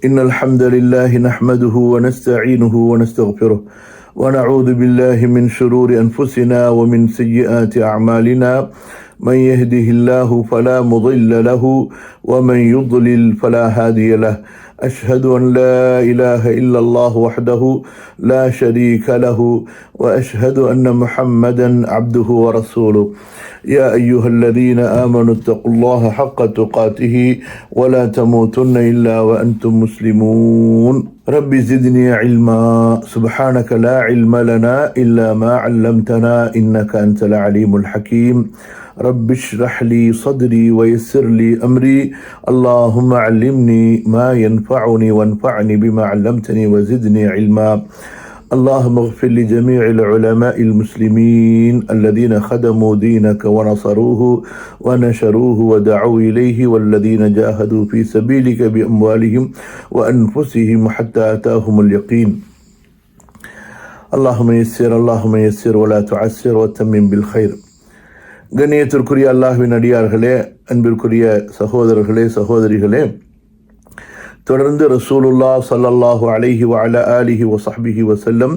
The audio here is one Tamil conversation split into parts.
إن الحمد لله نحمده ونستعينه ونستغفره ونعوذ بالله من شرور أنفسنا ومن سيئات أعمالنا من يهده الله فلا مضل له ومن يضلل فلا هادي له أشهد أن لا إله إلا الله وحده لا شريك له وأشهد أن محمدا عبده ورسوله يا أيها الذين آمنوا اتقوا الله حق تقاته ولا تموتن إلا وأنتم مسلمون رب زدني علما سبحانك لا علم لنا إلا ما علمتنا إنك أنت العليم الحكيم رب اشرح لي صدري ويسر لي أمري اللهم علمني ما ينفعني وانفعني بما علمتني وزدني علما اللهم اغفر لجميع العلماء المسلمين الذين خدموا دينك ونصروه ونشروه ودعوا إليه والذين جاهدوا في سبيلك بأموالهم وأنفسهم حتى أتاهم اليقين اللهم يسر ولا تعسر وتمم بالخير. கண்ணியத்திற்குரிய அல்லாஹ்வின் அடியார்களே, அன்பிற்குரிய சகோதரர்களே, சகோதரிகளே, தொடர்ந்து ரசூலுல்லாஹ் ஸல்லல்லாஹு அலைஹி வஅலா ஆலிஹி வஸஹ்பிஹி வஸல்லம்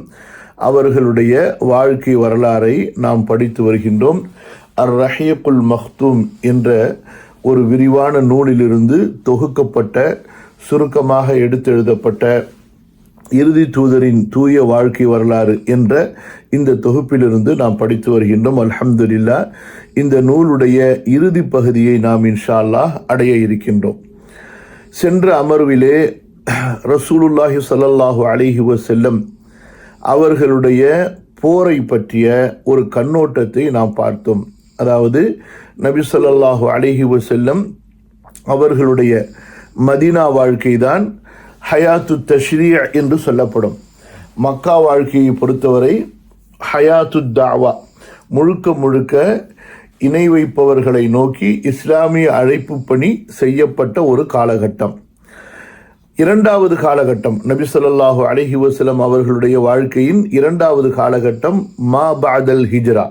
அவர்களுடைய வாழ்க்கை வரலாறை நாம் படித்து வருகின்றோம். அர்-ரஹீக்குல் மக்தூம் என்ற ஒரு விரிவான நூலிலிருந்து தொகுக்கப்பட்ட, சுருக்கமாக எடுத்தெழுதப்பட்ட இறுதி தூதரின் தூய வாழ்க்கை வரலாறு என்ற இந்த தொகுப்பிலிருந்து நாம் படித்து வருகின்றோம். அல்ஹம்துலில்லாஹ், இந்த நூலுடைய இறுதி பகுதியை நாம் இன்ஷா அல்லாஹ் அடைய இருக்கின்றோம். சென்ற அமர்விலே ரசூலுல்லாஹி ஸல்லல்லாஹு அலைஹி வஸல்லம் அவர்களுடைய போரை பற்றிய ஒரு கண்ணோட்டத்தை நாம் பார்த்தோம். அதாவது நபி ஸல்லல்லாஹு அலைஹி வஸல்லம் அவர்களுடைய மதீனா வாழ்க்கை தான் ஹயாத்து தஷ்ரீஅ் என்று சொல்லப்படும். மக்கா வாழ்க்கையை பொறுத்தவரை ஹயாத்து தாவா, முழுக்க இணை வைப்பவர்களை நோக்கி இஸ்லாமிய அழைப்பு பணி செய்யப்பட்ட ஒரு காலகட்டம். இரண்டாவது காலகட்டம், நபி ஸல்லல்லாஹு அலைஹி வஸல்லம் அவர்களுடைய வாழ்க்கையின் இரண்டாவது காலகட்டம் மா பஅதல் ஹிஜ்ரா,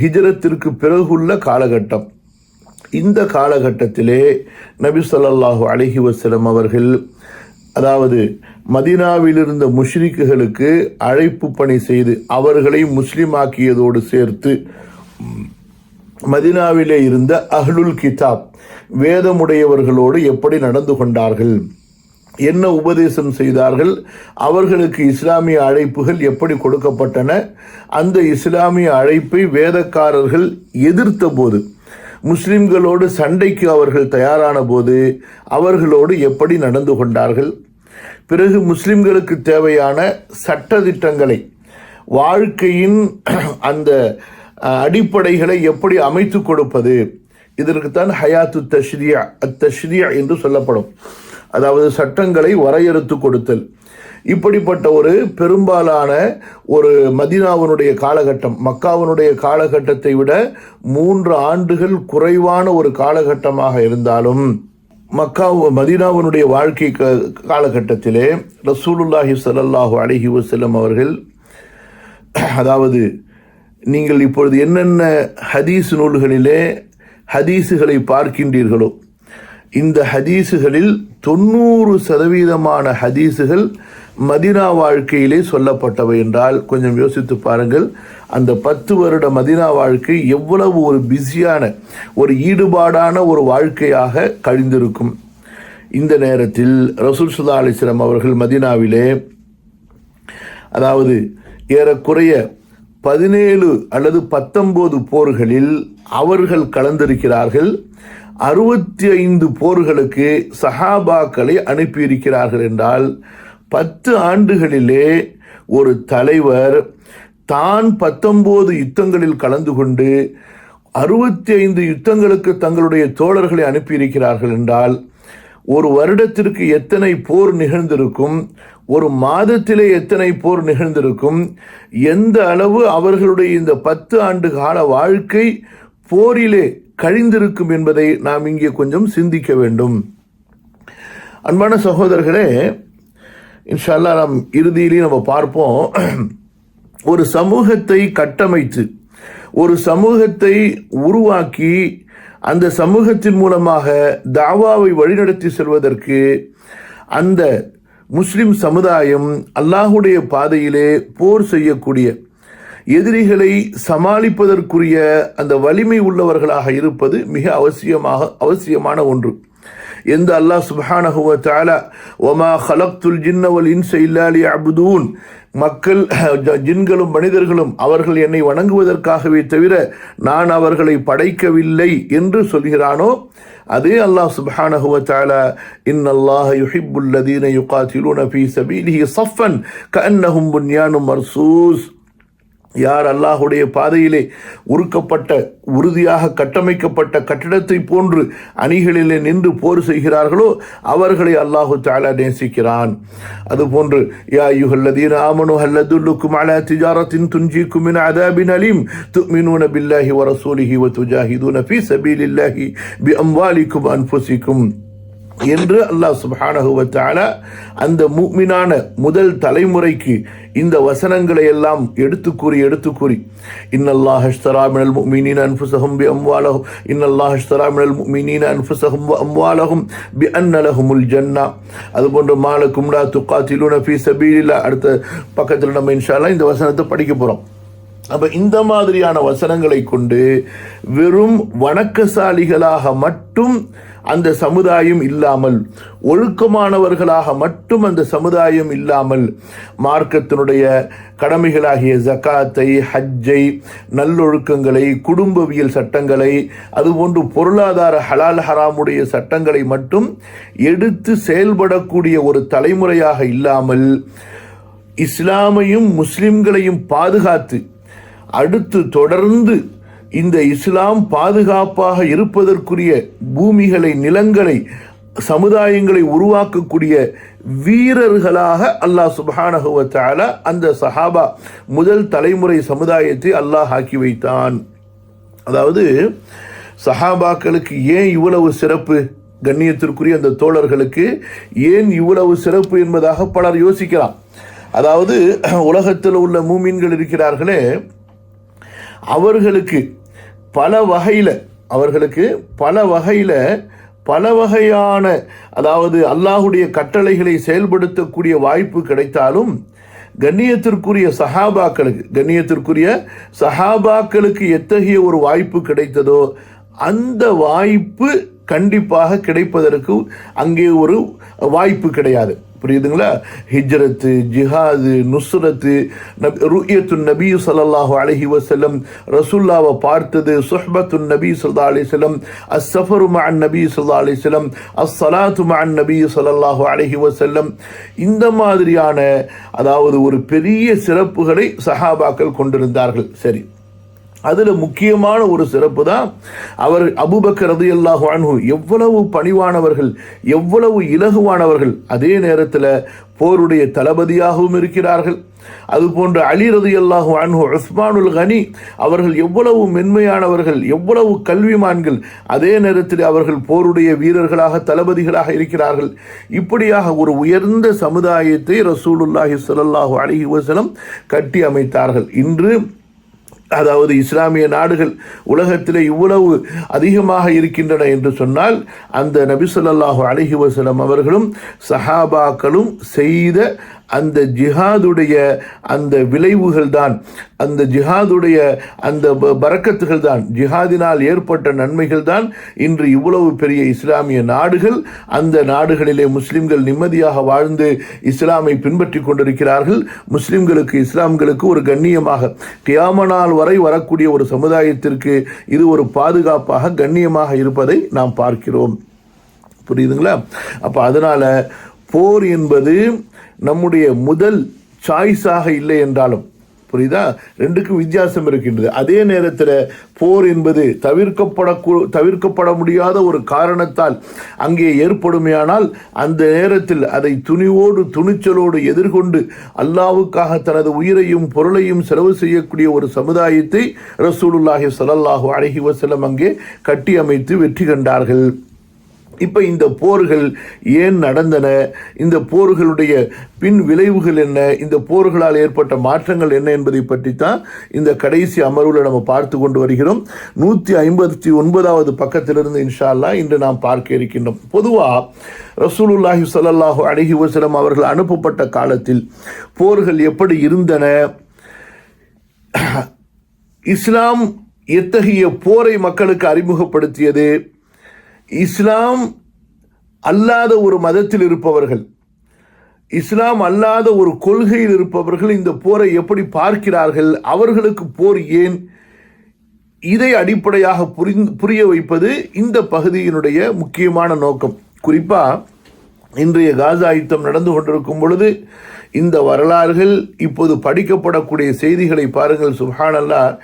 ஹிஜ்ரத்திற்கு பிறகுள்ள காலகட்டம். இந்த காலகட்டத்திலே நபி ஸல்லல்லாஹு அலைஹி வஸல்லம் அவர்கள், அதாவது மதீனாவில் இருந்த முஷ்ரிக்குகளுக்கு அழைப்பு பணி செய்து அவர்களை முஸ்லிமாக்கியதோடு சேர்த்து மதீனாவிலே இருந்த அஹ்லுல் கிதாப், வேதமுடையவர்களோடு எப்படி நடந்து கொண்டார்கள், என்ன உபதேசம் செய்தார்கள், அவர்களுக்கு இஸ்லாமிய அழைப்புகள் எப்படி கொடுக்கப்பட்டன, அந்த இஸ்லாமிய அழைப்பை வேதக்காரர்கள் எதிர்த்த போது, முஸ்லிம்களோடு சண்டைக்கு அவர்கள் தயாரான போது அவர்களோடு எப்படி நடந்து கொண்டார்கள், பிறகு முஸ்லிம்களுக்கு தேவையான சட்டதிட்டங்களை, வாழ்க்கையின் அந்த அடிப்படைகளை எப்படி அமைத்து கொடுப்பது, இதற்குத்தான் ஹயாத்து தஷ்ரீஅ், அத்தஷ்ரீஅ் என்று சொல்லப்படும். அதாவது சட்டங்களை வரையறுத்து கொடுத்தல். இப்படிப்பட்ட ஒரு பெரும்பாலான ஒரு மதீனாவினுடைய காலகட்டம், மக்காவினுடைய காலகட்டத்தை விட 3 ஆண்டுகள் குறைவான ஒரு காலகட்டமாக இருந்தாலும், மதீனாவினுடைய வாழ்க்கை காலகட்டத்திலே ரசூலுல்லாஹி ஸல்லல்லாஹு அலைஹி வஸல்லம் அவர்கள், அதாவது நீங்கள் இப்பொழுது என்னென்ன ஹதீஸ் நூல்களிலே ஹதீஸுகளை பார்க்கின்றீர்களோ, இந்த ஹதீஸுகளில் 90% ஹதீஸுகள் மதீனா வாழ்க்கையிலே சொல்லப்பட்டவை என்றால் கொஞ்சம் யோசித்து பாருங்கள். அந்த 10 வருட மதீனா வாழ்க்கை எவ்வளவு ஒரு பிஸியான, ஒரு ஈடுபாடான ஒரு வாழ்க்கையாக கழிந்திருக்கும். இந்த நேரத்தில் ரசூல் ஸல்லல்லாஹு அலைஹி வஸல்லம் அவர்கள் மதீனாவிலே, அதாவது ஏறக்குறைய 17 அல்லது 19 போர்களில் அவர்கள் கலந்திருக்கிறார்கள். 65 போர்களுக்கு சஹாபாக்களை அனுப்பியிருக்கிறார்கள் என்றால் 10 ஆண்டுகளிலே ஒரு தலைவர் தான் 19 யுத்தங்களில் கலந்து கொண்டு 65 யுத்தங்களுக்கு தங்களுடைய தோழர்களை அனுப்பியிருக்கிறார்கள் என்றால் ஒரு வருடத்திற்கு எத்தனை போர் நிகழ்ந்திருக்கும், ஒரு மாதத்திலே எத்தனை போர் நிகழ்ந்திருக்கும், எந்த அளவு அவர்களுடைய இந்த 10 ஆண்டு கால வாழ்க்கை போரிலே கழிந்திருக்கும் என்பதை நாம் இங்கே கொஞ்சம் சிந்திக்க வேண்டும். அன்பான சகோதரர்களே, இன்ஷா அல்லாஹ் நாம் இறுதியிலே நம்ம பார்ப்போம். ஒரு சமூகத்தை கட்டமைத்து, ஒரு சமூகத்தை உருவாக்கி, அந்த சமூகத்தின் மூலமாக தாவாவை வழிநடத்தி செல்வதற்கு அந்த முஸ்லிம் சமுதாயம் அல்லாஹுடைய பாதையிலே போர் செய்யக்கூடிய எதிரிகளை சமாளிப்பதற்குரிய அந்த வலிமை உள்ளவர்களாக இருப்பது மிக அவசியமான ஒன்று. எந்த அல்லாஹ் சுப்ஹானஹு வ தஆலா வமா ஹலக்துல் ஜின்ன வல் இன்ஸ இல்லா லியஅபுதூன், மக்கள் ஜின்களும் மனிதர்களும் அவர்கள் என்னை வணங்குவதற்காகவே தவிர நான் அவர்களை படைக்கவில்லை என்று சொல்கிறானோ, அதே அல்லாஹ் சுப்ஹானஹு வ தஆலா இன்னல்லாஹ யுஹிப்புல் லதீன யுகாத்திலூன ஃபீ ஸபீலிஹி ஸஃபன் கஅன்னஹும் புன்யானும் மர்சூஸ், யார் அல்லாஹுடைய பாதையிலே உருக்கப்பட்ட உறுதியாக கட்டமைக்கப்பட்ட கட்டிடத்தை போன்று அணிகளிலே நின்று போர் செய்கிறார்களோ அவர்களை அல்லாஹு தஆலா நேசிக்கிறான். அதுபோன்று யா அய்யுஹல்லதீன ஆமனூ ஹல் அதுல்லுக்கும் அலா திஜாரத்தின் துன்ஜீக்கும் மின் அதாபின் அலீம் துமினூன பில்லாஹி வ ரசூலிஹி வ துஜாஹிதூன ஃபீ ஸபீலில்லாஹி பிஅம்வாலிக்கும் அன்ஃபுசிக்கும் என்று அல்லாஹ் சுப்ஹானஹு வ தஆலா அந்த முஃமினான முதல் தலைமுறைக்கு இந்த வசனங்களை எல்லாம் எடுத்து கூறி இன்னல்லாஹ் அஷ்தரா மினல் முஃமினீன அன்ஃபுஸஹும் பிஅம்வாலிஹிம் இன்னல்லாஹ் அஷ்தரா மினல் முஃமினீன அன்ஃபுஸஹும் வ அம்வாலஹும் பிஅன்ன லஹுமுல் ஜன்னah. அதுபோன்று மாலக்கும் லா துகாத்திலூன ஃபீ ஸபீலில்லாஹ், அடுத்த பக்கத்தில் நம்ம இன்ஷா அல்லாஹ் இந்த வசனத்தை படிக்க போறோம். அப்ப இந்த மாதிரியான வசனங்களை கொண்டு வெறும் வணக்கசாலிகளாக மட்டும் அந்த சமுதாயம் இல்லாமல், ஒழுக்கமானவர்களாக மட்டும் அந்த சமுதாயம் இல்லாமல், மார்க்கத்தினுடைய கடமைகளாகிய ஜகாத்தை, ஹஜ்ஜை, நல்லொழுக்கங்களை, குடும்பவியல் சட்டங்களை, அதுபோன்று பொருளாதார ஹலால் ஹராமுடைய சட்டங்களை மட்டும் எடுத்து செயல்படக்கூடிய ஒரு தலைமுறையாக இல்லாமல், இஸ்லாமையும் முஸ்லிம்களையும் பாதுகாத்து அடுத்து தொடர்ந்து இந்த இஸ்லாம் பாதுகாப்பாக இருப்பதற்குரிய பூமிகளை, நிலங்களை, சமுதாயங்களை உருவாக்கக்கூடிய வீரர்களாக அல்லாஹ் சுப்ஹானஹு வ தஆலா அந்த சஹாபா முதல் தலைமுறை சமுதாயத்தை அல்லாஹ் ஆக்கி வைத்தான். அதாவது சஹாபாக்களுக்கு ஏன் இவ்வளவு சிறப்பு, கண்ணியத்திற்குரிய அந்த தோழர்களுக்கு ஏன் இவ்வளவு சிறப்பு என்பதாக பலர் யோசிக்கலாம். அதாவது உலகத்தில் உள்ள மூமின்கள் இருக்கிறார்களே, அவர்களுக்கு பல வகையான அதாவது அல்லாஹுடைய கட்டளைகளை செயல்படுத்தக்கூடிய வாய்ப்பு கிடைத்தாலும் கண்ணியத்திற்குரிய சஹாபாக்களுக்கு எத்தகைய ஒரு வாய்ப்பு கிடைத்ததோ அந்த வாய்ப்பு கண்டிப்பாக கிடைப்பதற்கு அங்கே ஒரு வாய்ப்பு கிடையாது. புரியுதுங்களா? ஹிஜ்ரத்து, ஜிஹாது, நுஸ்ரத்து, ருயத்துன் நபி ஸல்லல்லாஹு அலைஹி வஸல்லம், ரசூலுல்லாஹ்வை பார்த்தது, சுஹ்பத்துன் நபி ஸல்லல்லாஹு அலைஹி வஸல்லம், அஸ்ஸஃபரு மஅன் நபி ஸல்லல்லாஹு அலைஹி வஸல்லம், அஸ்ஸலாத்து மஅன் நபி ஸல்லல்லாஹு அலைஹி வஸல்லம், இந்த மாதிரியான அதாவது ஒரு பெரிய சிறப்புகளை சஹாபாக்கள் கொண்டிருந்தார்கள். சரி, அதுல முக்கியமான ஒரு சிறப்பு தான் அவர் அபூபக்கர் ரலியல்லாஹு அன்ஹு எவ்வளவு பணிவானவர்கள், எவ்வளவு இலகுவானவர்கள், அதே நேரத்தில் போருடைய தளபதியாகவும் இருக்கிறார்கள். அதுபோன்று அலி ரலியல்லாஹு அன்ஹு, உஸ்மானுல் கனி அவர்கள் எவ்வளவு மென்மையானவர்கள், எவ்வளவு கல்விமான்கள், அதே நேரத்தில் அவர்கள் போருடைய வீரர்களாக, தளபதிகளாக இருக்கிறார்கள். இப்படியாக ஒரு உயர்ந்த சமுதாயத்தை ரசூலுல்லாஹி ஸல்லல்லாஹு அலைஹி வஸல்லம் கட்டி அமைத்தார்கள். இன்று அதாவது இஸ்லாமிய நாடுகள் உலகத்தில் இவ்வளவு அதிகமாக இருக்கின்றன என்று சொன்னால் அந்த நபி ஸல்லல்லாஹு அலைஹி வஸல்லம் அவர்களும் சஹாபாக்களும் செய்த அந்த ஜிஹாதுடைய அந்த விளைவுகள் தான், அந்த ஜிஹாதுடைய அந்த பரக்கத்துகள் தான், ஜிஹாதினால் ஏற்பட்ட நன்மைகள் தான் இன்று இவ்வளவு பெரிய இஸ்லாமிய நாடுகள், அந்த நாடுகளிலே முஸ்லிம்கள் நிம்மதியாக வாழ்ந்து இஸ்லாமை பின்பற்றி கொண்டிருக்கிறார்கள். முஸ்லிம்களுக்கு, இஸ்லாம்களுக்கு ஒரு கண்ணியமாக கியாம நாள் வரை வரக்கூடிய ஒரு சமுதாயத்திற்கு இது ஒரு பாதுகாப்பாக, கண்ணியமாக இருப்பதை நாம் பார்க்கிறோம். புரியுதுங்களா? அப்ப அதனால போர் என்பது நம்முடைய முதல் சாய்ஸாக இல்லை என்றாலும், புரியுதா, ரெண்டுக்கும் வித்தியாசம் இருக்கின்றது. அதே நேரத்தில் போர் என்பது தவிர்க்கப்பட முடியாத ஒரு காரணத்தால் அங்கே ஏற்படுமையானால் அந்த நேரத்தில் அதை துணிச்சலோடு எதிர்கொண்டு அல்லாஹ்வுக்காக தனது உயிரையும் பொருளையும் செலவு செய்யக்கூடிய ஒரு சமுதாயத்தை ரசூலுல்லாஹி ஸல்லல்லாஹு அலைஹி வஸல்லம் அங்கே கட்டி அமைத்து வெற்றி கண்டார்கள். இப்போ இந்த போர்கள் ஏன் நடந்தன, இந்த போர்களுடைய பின் விளைவுகள் என்ன, இந்த போர்களால் ஏற்பட்ட மாற்றங்கள் என்ன என்பதை பற்றி தான் இந்த கடைசி அமர்வில் நம்ம பார்த்து கொண்டு வருகிறோம். 159வது பக்கத்திலிருந்து இன்ஷா அல்லாஹ் இன்று நாம் பார்க்க இருக்கின்றோம். பொதுவாக ரசூலுல்லாஹி ஸல்லல்லாஹு அலைஹி வஸல்லம் அவர்கள் அனுப்பப்பட்ட காலத்தில் போர்கள் எப்படி இருந்தன, இஸ்லாம் எத்தகைய போரை மக்களுக்கு அறிமுகப்படுத்தியது, இஸ்லாம் அல்லாத ஒரு மதத்தில் இருப்பவர்கள், இஸ்லாம் அல்லாத ஒரு கொள்கையில் இருப்பவர்கள் இந்த போரை எப்படி பார்க்கிறார்கள், அவர்களுக்கு போர் ஏன், இதை அடிப்படையாக புரிய வைப்பது இந்த பகுதியினுடைய முக்கியமான நோக்கம். குறிப்பாக இன்றைய காசா யுத்தம் நடந்து கொண்டிருக்கும் பொழுது இந்த வரலாறுகள் இப்போது படிக்கப்படக்கூடிய செய்திகளை பாருங்கள். சுப்ஹானல்லாஹ்,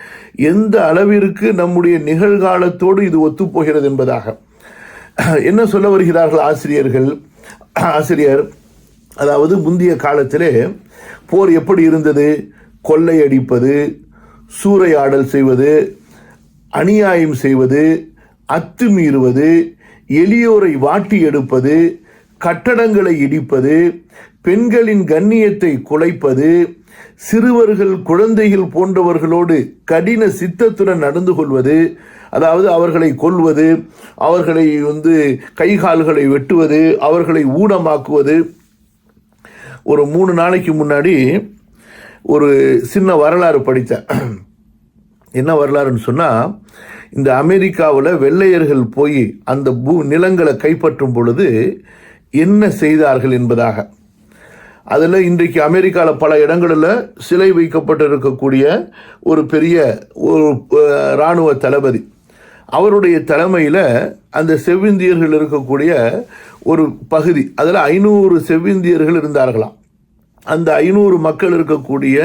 எந்த அளவிற்கு நம்முடைய நிகழ்காலத்தோடு இது ஒத்துப்போகிறது என்பதாக. என்ன சொல்ல வருகிறார்கள் ஆசிரியர், அதாவது முந்தைய காலத்திலே போர் எப்படி இருந்தது, கொள்ளையடிப்பது, சூறையாடல் செய்வது, அநியாயம் செய்வது, அத்துமீறுவது, எளியோரை வாட்டி எடுப்பது, கட்டடங்களை இடிப்பது, பெண்களின் கண்ணியத்தை குலைப்பது, சிறுவர்கள் குழந்தைகள் போன்றவர்களோடு கடின சித்தத்துடன் நடந்து கொள்வது, அதாவது அவர்களை கொல்வது, அவர்களை கைகால்களை வெட்டுவது, அவர்களை ஊனமாக்குவது. ஒரு 3 நாளைக்கு முன்னாடி ஒரு சின்ன வரலாறு படித்தேன். என்ன வரலாறுன்னு சொன்னால், இந்த அமெரிக்காவில் வெள்ளையர்கள் போய் அந்த நிலங்களை கைப்பற்றும் பொழுது என்ன செய்தார்கள் என்பதாக. அதில் இன்றைக்கு அமெரிக்காவில் பல இடங்களில் சிலை வைக்கப்பட்டு இருக்கக்கூடிய ஒரு பெரிய ஒரு இராணுவ தளபதி, அவருடைய தலைமையில் அந்த செவ்விந்தியர்கள் இருக்கக்கூடிய ஒரு பகுதி, அதில் 500 செவ்விந்தியர்கள் இருந்தார்களாம். அந்த 500 மக்கள் இருக்கக்கூடிய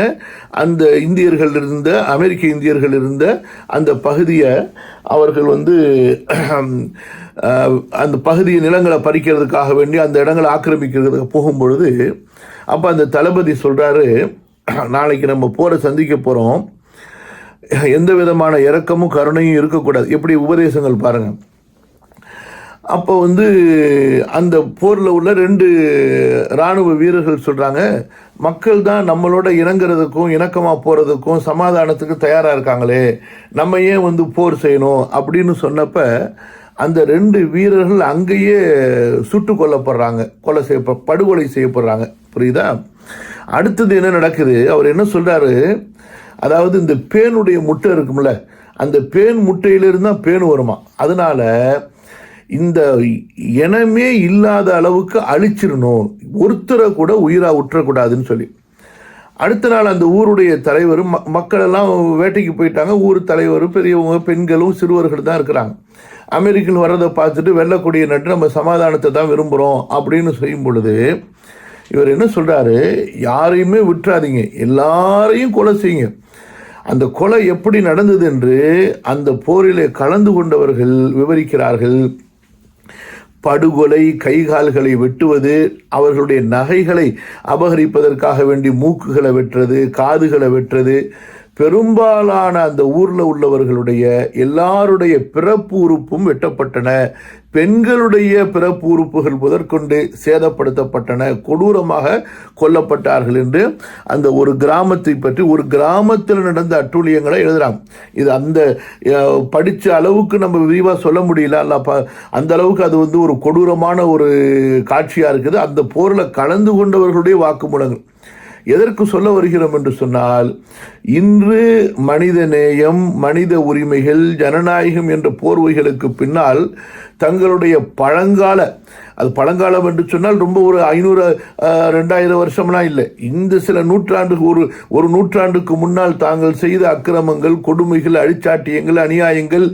அந்த இந்தியர்கள் இருந்த, அமெரிக்க இந்தியர்கள் இருந்த அந்த பகுதியை அவர்கள் அந்த பகுதியை நிலங்களை பறிக்கிறதுக்காக வேண்டி அந்த இடங்களை ஆக்கிரமிக்கிறதுக்கு போகும்பொழுது, அப்போ அந்த தளபதி சொல்கிறாரு, நாளைக்கு நம்ம போரை சந்திக்க போகிறோம், எந்த விதமான இரக்கமும் கருணையும் இருக்கக்கூடாது. எப்படி உபதேசங்கள் பாருங்கள். அப்போ அந்த போரில் உள்ள 2 இராணுவ வீரர்கள் சொல்கிறாங்க, மக்கள் தான் நம்மளோட இணங்கிறதுக்கும் இணக்கமாக போகிறதுக்கும் சமாதானத்துக்கு தயாராக இருக்காங்களே, நம்ம ஏன் போர் செய்யணும் அப்படின்னு சொன்னப்போ அந்த 2 வீரர்கள் அங்கேயே சுட்டு கொல்லப்படுறாங்க, படுகொலை செய்யப்படுறாங்க. புரியுதா? அடுத்தது என்ன நடக்குது, அவர் என்ன சொல்கிறாரு, அதாவது இந்த பேனுடைய முட்டை இருக்கும்ல, அந்த பேன் முட்டையிலிருந்து தான் பேன் வருமா, அதனால இந்த இனமே இல்லாத அளவுக்கு அழிச்சிடணும், ஒருத்தரை கூட உயிராக விட்டுறக்கூடாதுன்னு சொல்லி. அடுத்த நாள் அந்த ஊருடைய தலைவர், மக்கள் எல்லாம் வேட்டைக்கு போயிட்டாங்க, ஊர் தலைவர், பெரியவங்க, பெண்களும் சிறுவர்கள் தான் இருக்கிறாங்க. அமெரிக்கன் வர்றதை பார்த்துட்டு வெள்ளக்கூடிய நட்டு நம்ம சமாதானத்தை தான் விரும்புகிறோம் அப்படின்னு செய்யும் பொழுது இவர் என்ன சொல்கிறாரு, யாரையுமே விட்டுறாதீங்க, எல்லாரையும் கொலை செய்யுங்க. அந்த கொலை எப்படி நடந்தது என்று அந்த போரிலே கலந்து கொண்டவர்கள் விவரிக்கிறார்கள். படுகொலை, கைகால்களை வெட்டுவது, அவர்களுடைய நகைகளை அபகரிப்பதற்காக வேண்டி மூக்குகளை வெட்டுறது, காதுகளை வெட்டுறது, பெரும்பாலான அந்த ஊரில் உள்ளவர்களுடைய எல்லாருடைய பிறப்பு உறுப்பும் வெட்டப்பட்டன, பெண்களுடைய பிறப்பு உறுப்புகள் முதற்கொண்டு சேதப்படுத்தப்பட்டன, கொடூரமாக கொல்லப்பட்டார்கள் என்று அந்த ஒரு கிராமத்தை பற்றி, ஒரு கிராமத்தில் நடந்த அட்டூழியங்களை எழுதுகிறாங்க. இது அந்த படித்த அளவுக்கு நம்ம விரிவாக சொல்ல முடியல, அந்த அளவுக்கு அது ஒரு கொடூரமான ஒரு காட்சியாக இருக்குது. அந்த போரில் கலந்து கொண்டவர்களுடைய வாக்குமூலங்கள். எதற்கு சொல்ல வருகிறோம் என்று சொன்னால், இன்று மனித நேயம், மனித உரிமைகள், ஜனநாயகம் என்ற போர்வைகளுக்கு பின்னால் தங்களுடைய பழங்கால, அது பழங்காலம் என்று சொன்னால் ரொம்ப ஒரு 500-2000 வருஷம்லாம் இல்லை, இந்த சில நூற்றாண்டுக்கு ஒரு நூற்றாண்டுக்கு முன்னால் தாங்கள் செய்த அக்கிரமங்கள், கொடுமைகள், அழிச்சாட்டியங்கள், அநியாயங்கள்,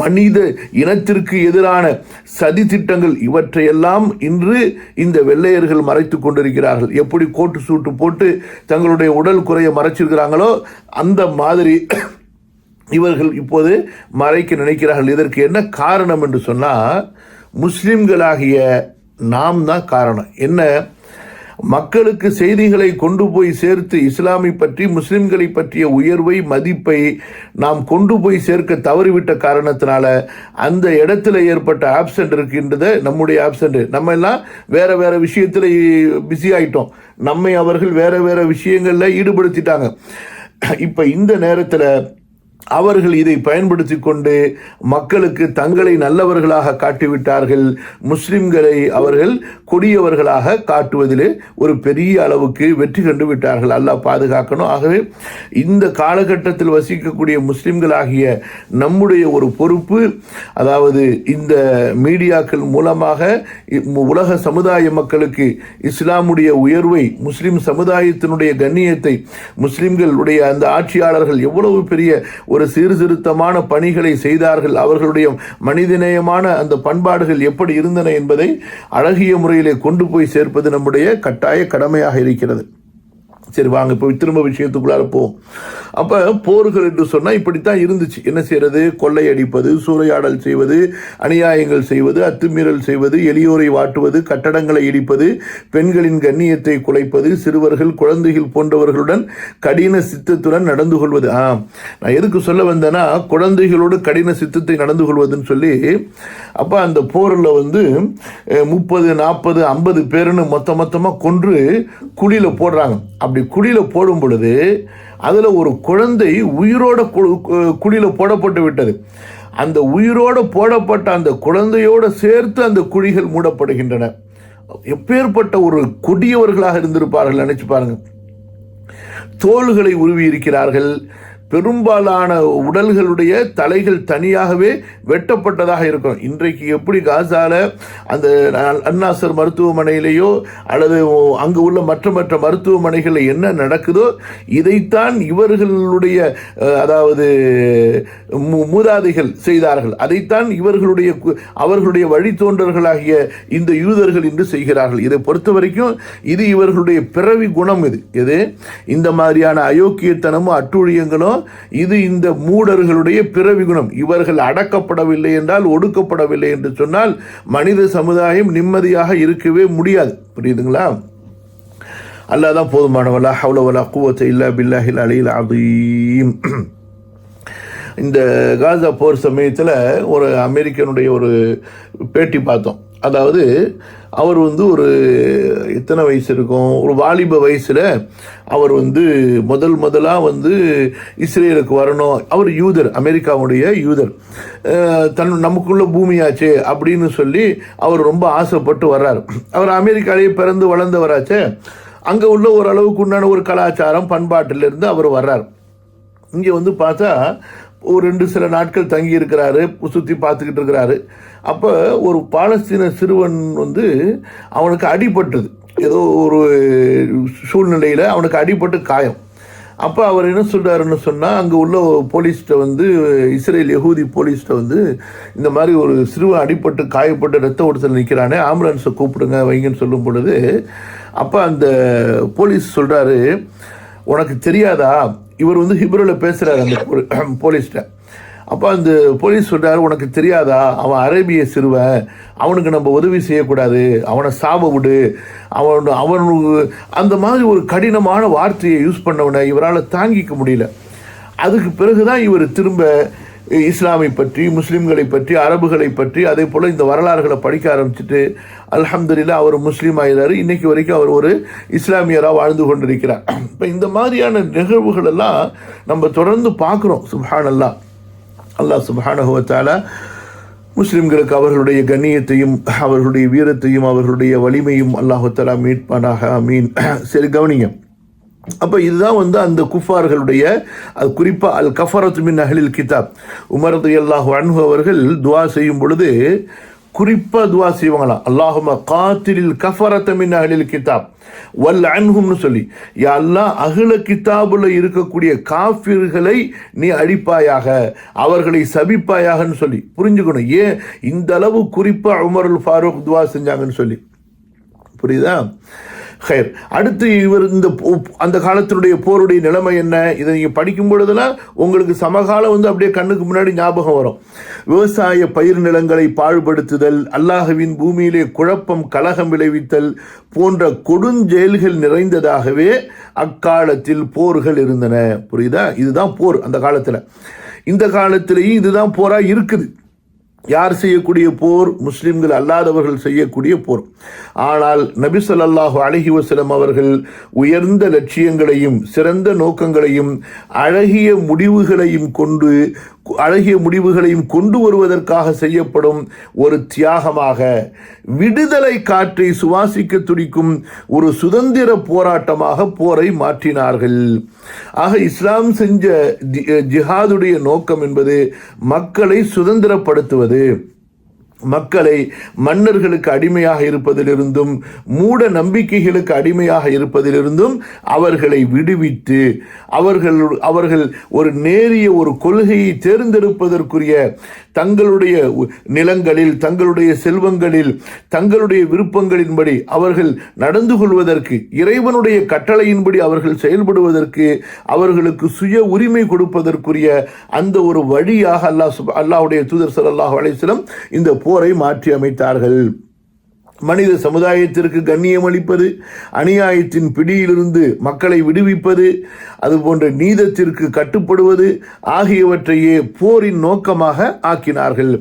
மனித இனத்திற்கு எதிரான சதி திட்டங்கள், இவற்றையெல்லாம் இன்று இந்த வெள்ளையர்கள் மறைத்து கொண்டிருக்கிறார்கள். எப்படி கோட்டு சூட்டு போட்டு தங்களுடைய உடல் குறைய மறைச்சிருக்கிறாங்களோ அந்த மாதிரி இவர்கள் இப்போது மறைக்க நினைக்கிறார்கள். இதற்கு என்ன காரணம் என்று சொன்னால், முஸ்லிம்களாகிய நாம் தான் காரணம். என்ன, மக்களுக்கு செய்திகளை கொண்டு போய் சேர்த்து இஸ்லாமை பற்றி முஸ்லிம்களை பற்றிய உயர்வை மதிப்பை நாம் கொண்டு போய் சேர்க்க தவறிவிட்ட காரணத்தினால அந்த இடத்துல ஏற்பட்ட ஆப்சென்ட் இருக்கின்றத நம்முடைய ஆப்சென்ட். நம்ம எல்லாம் வேற வேற விஷயத்துல பிஸி ஆயிட்டோம். நம்மை அவர்கள் வேற வேற விஷயங்கள்ல ஈடுபடுத்திட்டாங்க. இப்ப இந்த நேரத்தில் அவர்கள் இதை பயன்படுத்தி கொண்டு மக்களுக்கு தங்களை நல்லவர்களாக காட்டிவிட்டார்கள். முஸ்லிம்களை அவர்கள் கொடியவர்களாக காட்டுவதிலே ஒரு பெரிய அளவுக்கு வெற்றி கண்டு விட்டார்கள். அல்லாஹ் பாதுகாக்கணும். ஆகவே இந்த காலகட்டத்தில் வசிக்கக்கூடிய முஸ்லிம்களாகிய நம்முடைய ஒரு பொறுப்பு, அதாவது இந்த மீடியாக்கள் மூலமாக உலக சமுதாய மக்களுக்கு இஸ்லாமுடைய உயர்வை, முஸ்லிம் சமுதாயத்தினுடைய கண்ணியத்தை, முஸ்லிம்களுடைய அந்த ஆட்சியாளர்கள் எவ்வளவு பெரிய ஒரு சீர்திருத்தமான பணிகளை செய்தார்கள், அவர்களுடைய மனிதநேயமான அந்த பண்பாடுகள் எப்படி இருந்தன என்பதை அழகிய முறையிலே கொண்டு போய் சேர்ப்பது நம்முடைய கட்டாய கடமையாக இருக்கிறது. சரி, வாங்க இப்போ திரும்ப விஷயத்துக்குள்ளார போவோம். அப்போ போர்கள் என்று சொன்னால் இப்படித்தான் இருந்துச்சு. என்ன செய்யறது? கொள்ளையடிப்பது, சூறையாடல் செய்வது, அநியாயங்கள் செய்வது, அத்துமீறல் செய்வது, எளியோரை வாட்டுவது, கட்டடங்களை இடிப்பது, பெண்களின் கண்ணியத்தை குலைப்பது, சிறுவர்கள் குழந்தைகள் போன்றவர்களுடன் கடின சித்தத்துடன் நடந்து கொள்வது. நான் எதுக்கு சொல்ல வந்தேன்னா, குழந்தைகளோடு கடின சித்தத்தை நடந்து கொள்வதுன்னு சொல்லி, அப்போ அந்த போரில் 30, 40, 50 பேருன்னு மொத்தமாக கொன்று குழியில் போடுறாங்க. அப்படி குழியில் போடும் பொழுது அதில் ஒரு குழந்தை உயிரோட குழியில் போடப்பட்டு விட்டது. அந்த உயிரோடு போடப்பட்ட அந்த குழந்தையோடு சேர்த்து அந்த குழிகள் மூடப்படுகின்றன. எப்பேற்பட்ட ஒரு கொடியவர்களாக இருந்திருப்பார்கள் நினைச்சு பாருங்க. தோள்களை உருவி இருக்கிறார்கள். பெரும்பாலான உடல்களுடைய தலைகள் தனியாகவே வெட்டப்பட்டதாக இருக்கும். இன்றைக்கு எப்படி காசால அந்த அன்னாசர் மருத்துவமனையிலேயோ அல்லது அங்கு உள்ள மற்ற மருத்துவமனைகளில் என்ன நடக்குதோ இதைத்தான் இவர்களுடைய அதாவது மூதாதைகள் செய்தார்கள். அதைத்தான் அவர்களுடைய வழித்தோன்றர்களாகிய இந்த யூதர்கள் இன்று செய்கிறார்கள். இதை பொறுத்த வரைக்கும் இது இவர்களுடைய பிறவி குணம். இது இந்த மாதிரியான அயோக்கியத்தனமும் அட்டூழியங்களும் இது இந்த மூடர்களுடைய பிறவி குணம். இவர்கள் அடக்கப்படவில்லை என்றால், ஒடுக்கப்படவில்லை என்று சொன்னால் மனித சமுதாயம் நிம்மதியாக இருக்கவே முடியாது. புரியுதுங்களா? அல்லாஹ் தான் போதுமானவன். லா ஹவ்ல வலா குவத்த இல்லா பில்லாஹில் அலியில் அதீம். இந்த காசா போர் சமயத்தில் ஒரு அமெரிக்கனுடைய ஒரு பேட்டி பார்த்தோம். அதாவது அவர் ஒரு எத்தனை வயசு இருக்கும், ஒரு வாலிப வயசில் அவர் முதலாக இஸ்ரேலுக்கு வரணும். அவர் யூதர், அமெரிக்காவுடைய யூதர். நமக்குள்ள பூமியாச்சே அப்படின்னு சொல்லி அவர் ரொம்ப ஆசைப்பட்டு வர்றார். அவர் அமெரிக்காலேயே பிறந்து வளர்ந்தவராச்சே. அங்கே உள்ள ஓரளவுக்கு உண்டான ஒரு கலாச்சாரம் பண்பாட்டிலிருந்து அவர் வர்றார். இங்கே பார்த்தா ஒரு சில நாட்கள் தங்கி இருக்கிறாரு, சுற்றி பார்த்துக்கிட்டு இருக்கிறாரு. அப்போ ஒரு பாலஸ்தீன சிறுவன் அவனுக்கு அடிபட்டது. ஏதோ ஒரு சூழ்நிலையில் அவனுக்கு அடிபட்டு காயம். அப்போ அவர் என்ன சொல்கிறாருன்னு சொன்னால், அங்கே உள்ள போலீஸ்கிட்ட இஸ்ரேல் யகூதி போலீஸ்கிட்ட இந்த மாதிரி ஒரு சிறுவன் அடிபட்டு காயப்பட்டு ரத்த ஓட்டத்தில் நிற்கிறானே, ஆம்புலன்ஸை கூப்பிடுங்க வைங்கன்னு சொல்லும் பொழுது, அப்போ அந்த போலீஸ் சொல்கிறாரு, உனக்கு தெரியாதா? இவர் ஹிப்ருவில் பேசுகிறார் அந்த போலீஸ்கிட்ட. அப்போ அந்த போலீஸ் சொல்கிறார், உனக்கு தெரியாதா, அவன் அரேபிய சிறுவன், அவனுக்கு நம்ம உதவி செய்யக்கூடாது, அவனை சாப விடு, அவனுக்கு அந்த மாதிரி ஒரு கடினமான வார்த்தையை யூஸ் பண்ணவனை இவரால் தாங்கிக்க முடியல. அதுக்கு பிறகுதான் இவர் திரும்ப இஸ்லாமை பற்றி, முஸ்லீம்களை பற்றி, அரபுகளை பற்றி, அதே போல் இந்த வரலாறுகளை படிக்க ஆரம்பிச்சுட்டு அல்ஹம்துலில்லாஹ் அவர் முஸ்லீம் ஆகிறாரு. இன்னைக்கு வரைக்கும் அவர் ஒரு இஸ்லாமியராக வாழ்ந்து கொண்டிருக்கிறார். இப்போ இந்த மாதிரியான நிகழ்வுகள் எல்லாம் நம்ம தொடர்ந்து பார்க்குறோம். சுப்ஹானல்லாஹ். அல்லாஹ் சுப்ஹானஹு வ தஆலா முஸ்லிம்களுக்கு அவர்களுடைய கண்ணியத்தையும் அவர்களுடைய வீரத்தையும் அவர்களுடைய வலிமையும் அல்லாஹ் தஆலா மீட்பானாக. ஆமீன். சரி, கவனிங்க. அப்போ இதுதான் அந்த குஃபார்களுடைய, அது குறிப்பாக அல் கஃபரத்து மின் அஹ்லில் கிதாப், உமர் ரலியல்லாஹு அன்ஹு அவர்கள் துவா செய்யும் பொழுது குறிப்பாக துவா செய்வாங்களாம், அல்லாஹும்ம காத்திலில் கஃபரத்த மின் அஹ்லில் கிதாப் வல் அன்ஹும்னு சொல்லி, யா அல்லாஹ் அஹ்ல கிதாபுல இருக்கக்கூடிய காஃபிர்களை நீ அழிப்பாயாக, அவர்களை சபிப்பாயாகன்னு சொல்லி. புரிஞ்சுக்கணும் ஏன் இந்த அளவு குறிப்பாக உமருல் ஃபாரூக் துவா செஞ்சாங்கன்னு சொல்லி. புரியுதா? ஹைர். அடுத்து இவர் அந்த காலத்தினுடைய போருடைய நிலைமை என்ன, இதை நீங்கள் படிக்கும் பொழுதெல்லாம் உங்களுக்கு சமகாலம் அப்படியே கண்ணுக்கு முன்னாடி ஞாபகம் வரும். விவசாய பயிர் நிலங்களை பாழ்படுத்துதல், அல்லாஹ்வின் பூமியிலே குழப்பம் கலகம் விளைவித்தல் போன்ற கொடுஞ்செயல்கள் நிறைந்ததாகவே அக்காலத்தில் போர்கள் இருந்தன. புரியுதா? இதுதான் போர் அந்த காலத்தில். இந்த காலத்திலேயும் இதுதான் போராக இருக்குது. யார் செய்யக்கூடிய போர்? முஸ்லிம்கள் அல்லாதவர்கள் செய்யக்கூடிய போர். ஆனால் நபி ஸல்லல்லாஹு அலைஹி வஸல்லம் அவர்கள் உயர்ந்த லட்சியங்களையும் சிறந்த நோக்கங்களையும் அழகிய முடிவுகளையும் கொண்டு வருவதற்காக செய்யப்படும் ஒரு தியாகமாக, விடுதலை காற்றை சுவாசிக்க துடிக்கும் ஒரு சுதந்திர போராட்டமாக போரை மாற்றினார்கள். ஆக இஸ்லாம் செஞ்ச ஜிஹாதுடைய நோக்கம் என்பது மக்களை சுதந்திரப்படுத்துவது, மக்களை மன்னர்களுக்கு அடிமையாக இருப்பதிலிருந்தும் மூட நம்பிக்கைகளுக்கு அடிமையாக இருப்பதிலிருந்தும் அவர்களை விடுவித்து அவர்கள் ஒரு நேரிய ஒரு கொள்கையை தேர்ந்தெடுப்பதற்குரிய தங்களுடைய நிலங்களில், தங்களுடைய செல்வங்களில், தங்களுடைய விருப்பங்களின்படி அவர்கள் நடந்து கொள்வதற்கு, இறைவனுடைய கட்டளையின்படி அவர்கள் செயல்படுவதற்கு, அவர்களுக்கு சுய உரிமை கொடுப்பதற்குரிய அந்த ஒரு வழியாக அல்லாஹ்வுடைய தூதர் ஸல்லல்லாஹு அலைஹி வஸல்லம் இந்த போரை மாற்றி அமைத்தார்கள். மனித சமுதாயத்திற்கு கண்ணியம் அளிப்பது, அநியாயத்தின் பிடியிலிருந்து மக்களை விடுவிப்பது, அதுபோன்ற நீதத்திற்கு கட்டுப்படுவது ஆகியவற்றையே போரின் நோக்கமாக ஆக்கினார்கள்.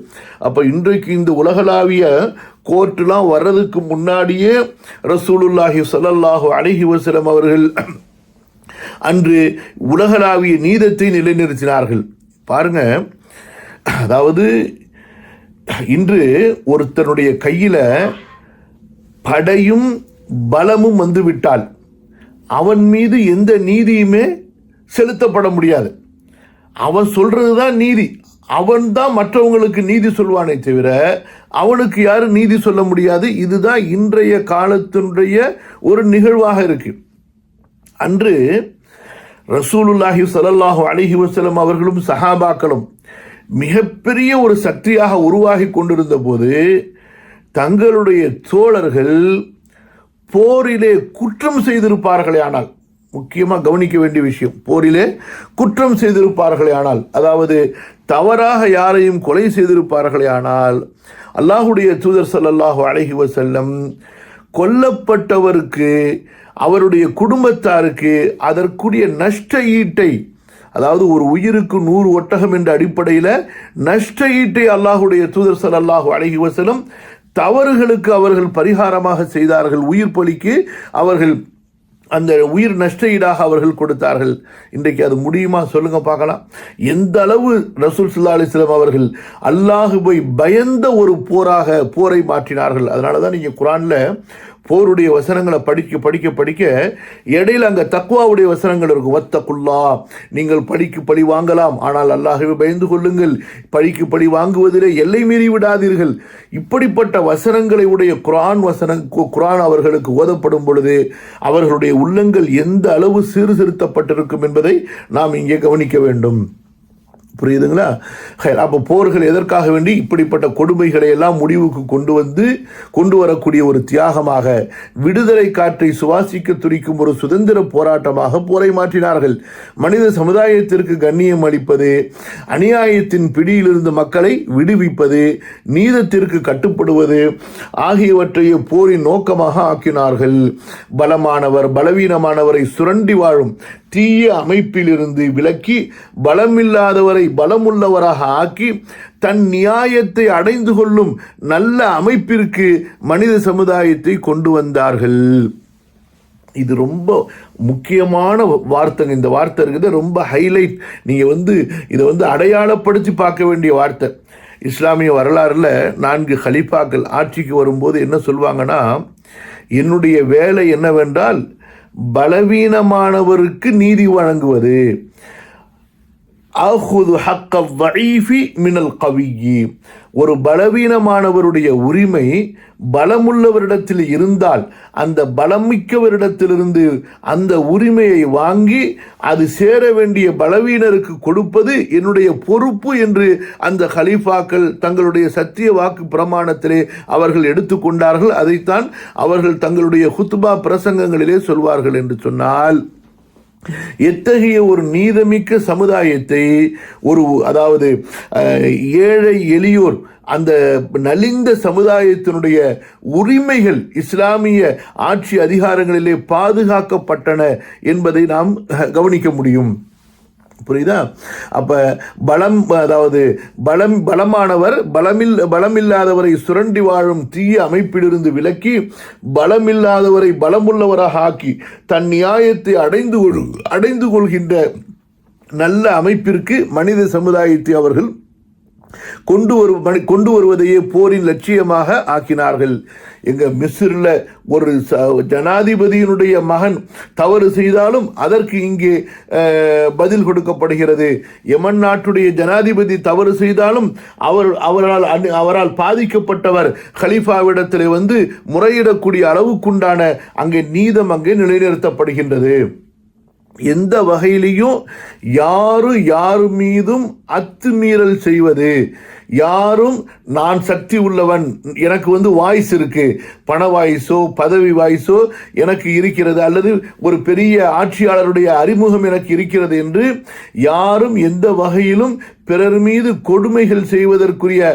அப்போ இன்றைக்கு இந்த உலகளாவிய கோர்ட்டுலாம் வர்றதுக்கு முன்னாடியே ரசூலுல்லாஹி ஸல்லல்லாஹு அலைஹி வஸல்லம் அவர்கள் அன்று உலகளாவிய நீதத்தை நிலைநிறுத்தினார்கள். பாருங்க, அதாவது இன்று ஒருத்தனுடைய கையில் படையும் பலமும் வந்துவிட்டால் அவன் மீது எந்த நீதியுமே செலுத்தப்பட முடியாது. அவன் சொல்றது தான் நீதி. அவன் தான் மற்றவங்களுக்கு நீதி சொல்வானே தவிர அவனுக்கு யாரும் நீதி சொல்ல முடியாது. இதுதான் இன்றைய காலத்தினுடைய ஒரு நிகழ்வாக இருக்கு. அன்று ரசூலுல்லாஹி ஸல்லல்லாஹு அலைஹி வஸல்லம் அவர்களும் சஹாபாக்களும் மிகப்பெரிய ஒரு சக்தியாக உருவாகி கொண்டிருந்த போது தங்களுடைய தோழர்கள் போரிலே குற்றம் செய்திருப்பார்களே ஆனால், முக்கியமாக கவனிக்க வேண்டிய விஷயம், போரிலே குற்றம் செய்திருப்பார்களே ஆனால், அதாவது தவறாக யாரையும் கொலை செய்திருப்பார்களே ஆனால், அல்லாஹ்வுடைய தூதர் ஸல்லல்லாஹு அலைஹி வஸல்லம் கொல்லப்பட்டவருக்கு அவருடைய குடும்பத்தாருக்கு அதற்குரிய நஷ்ட ஈட்டை, அதாவது ஒரு உயிருக்கு 100 ஒட்டகம் என்ற அடிப்படையில் நஷ்ட ஈட்டை அல்லாஹ்வுடைய தூதர் ஸல்லல்லாஹு அலைஹி வஸல்லம் தவறுகளுக்கு அவர்கள் பரிகாரமாக செய்தார்கள். உயிர் பலிக்கு அவர்கள் அந்த உயிர் நஷ்ட ஈடாக அவர்கள் கொடுத்தார்கள். இன்றைக்கு அது முடியுமா சொல்லுங்க பார்க்கலாம். எந்த அளவு ரசூல் ஸல்லல்லாஹு அலைஹி வஸல்லம் அவர்கள் அல்லாஹ்வை பயந்த ஒரு போரை மாற்றினார்கள். அதனால தான் நீங்கள் குர்ஆனில் போருடைய வசனங்களை படிக்க இடையில அங்கே தக்வாவுடைய வசனங்கள் இருக்கும். வத்தகுல்லா, நீங்கள் பழிக்கு பழி வாங்கலாம், ஆனால் அல்லாஹ்வை பயந்து கொள்ளுங்கள், பழிக்கு பழி வாங்குவதிலே எல்லை மீறி விடாதீர்கள். இப்படிப்பட்ட வசனங்களை உடைய குர்ஆன் அவர்களுக்கு ஓதப்படும் பொழுது அவர்களுடைய உள்ளங்கள் எந்த அளவு சீர்திருத்தப்பட்டிருக்கும் என்பதை நாம் இங்கே கவனிக்க வேண்டும். புரியுதுங்களா? அப்போ போர்கள் எதற்காக வேண்டி இப்படிப்பட்ட கொடுமைகளை எல்லாம் முடிவுக்கு கொண்டு வரக்கூடிய ஒரு தியாகமாக, விடுதலை காற்றை சுவாசிக்க துடிக்கும் ஒரு சுதந்திர போராட்டமாக போரை மாற்றினார்கள். மனித சமுதாயத்திற்கு கண்ணியம் அளிப்பது, அநியாயத்தின் பிடியிலிருந்து மக்களை விடுவிப்பது, நீதத்திற்கு கட்டுப்படுவது ஆகியவற்றையே போரின் நோக்கமாக ஆக்கினார்கள். பலமானவர் பலவீனமானவரை சுரண்டி வாழும் தீய அமைப்பிலிருந்து விலக்கி பலமில்லாதவரை பலமுள்ளவராக ஆக்கி தன் நியாயத்தை அடைந்து கொள்ளும் நல்ல அமைப்பிற்கு மனித சமுதாயத்தை கொண்டு வந்தார்கள். இது ரொம்ப முக்கியமான வார்த்தைங்க. இந்த வார்த்தை இருக்குது ரொம்ப ஹைலைட். நீங்கள் இதை அடையாளப்படுத்தி பார்க்க வேண்டிய வார்த்தை. இஸ்லாமிய வரலாறில் 4 கலீஃபாக்கள் ஆட்சிக்கு வரும்போது என்ன சொல்லுவாங்கன்னா, என்னுடைய வேலை என்னவென்றால் பலவீனமானவருக்கு நீதி வழங்குவது, அஹுது ஹக்க ضعீஃபி மினல் கவியி, ஒரு பலவீனமானவருடைய உரிமை பலமுள்ளவரிடத்தில் இருந்தால் அந்த பலமிக்கவரிடத்திலிருந்து அந்த உரிமையை வாங்கி அது சேர வேண்டிய பலவீனருக்கு கொடுப்பது என்னுடைய பொறுப்பு என்று அந்த கலீஃபாக்கள் தங்களுடைய சத்திய வாக்கு பிரமாணத்திலே அவர்கள் எடுத்துக்கொண்டார்கள். அதைத்தான் அவர்கள் தங்களுடைய ஹுத்பா பிரசங்கங்களிலே சொல்வார்கள் என்று சொன்னால், எத்தகைய ஒரு நீதமிக்க சமுதாயத்தை அதாவது ஏழை எளியோர் அந்த நலிந்த சமுதாயத்தினுடைய உரிமைகள் இஸ்லாமிய ஆட்சி அதிகாரங்களிலே பாதுகாக்கப்பட்டன என்பதை நாம் கவனிக்க முடியும். புரியுதா? அப்ப பலமானவர் பலமில்லாதவரை சுரண்டி வாழும் தீய அமைப்பிலிருந்து விலக்கி பலமில்லாதவரை பலமுள்ளவராக ஆக்கி தன் நியாயத்தை அடைந்து கொள்கின்ற நல்ல அமைப்பிற்கு மனித சமுதாயத்தை அவர்கள் கொண்டு வருவதையே போரின் லட்சியமாக ஆக்கினார்கள். எங்க மிஸ்ரில் ஒரு ஜனாதிபதியினுடைய மகன் தவறு செய்தாலும் அதற்கு இங்கே பதில் கொடுக்கப்படுகிறது. யமன் நாட்டுடைய ஜனாதிபதி தவறு செய்தாலும் அவரால் பாதிக்கப்பட்டவர் கலீஃபாவிடத்தில் வந்து முறையிடக்கூடிய அளவுக்குண்டான அங்கே நீதம் அங்கே நிலைநிறுத்தப்படுகின்றது. எந்த வகையிலையும் யாரு மீதும் அத்துமீறல் செய்வது, யாரும் நான் சக்தி உள்ளவன், எனக்கு வந்து வாய்ஸ் இருக்கு, பண வாய்ஸோ பதவி வாய்ஸோ எனக்கு இருக்கிறது, அல்லது ஒரு பெரிய ஆட்சியாளருடைய அறிமுகம் எனக்கு இருக்கிறது என்று யாரும் எந்த வகையிலும் பிறர் மீது கொடுமைகள் செய்வதற்குரிய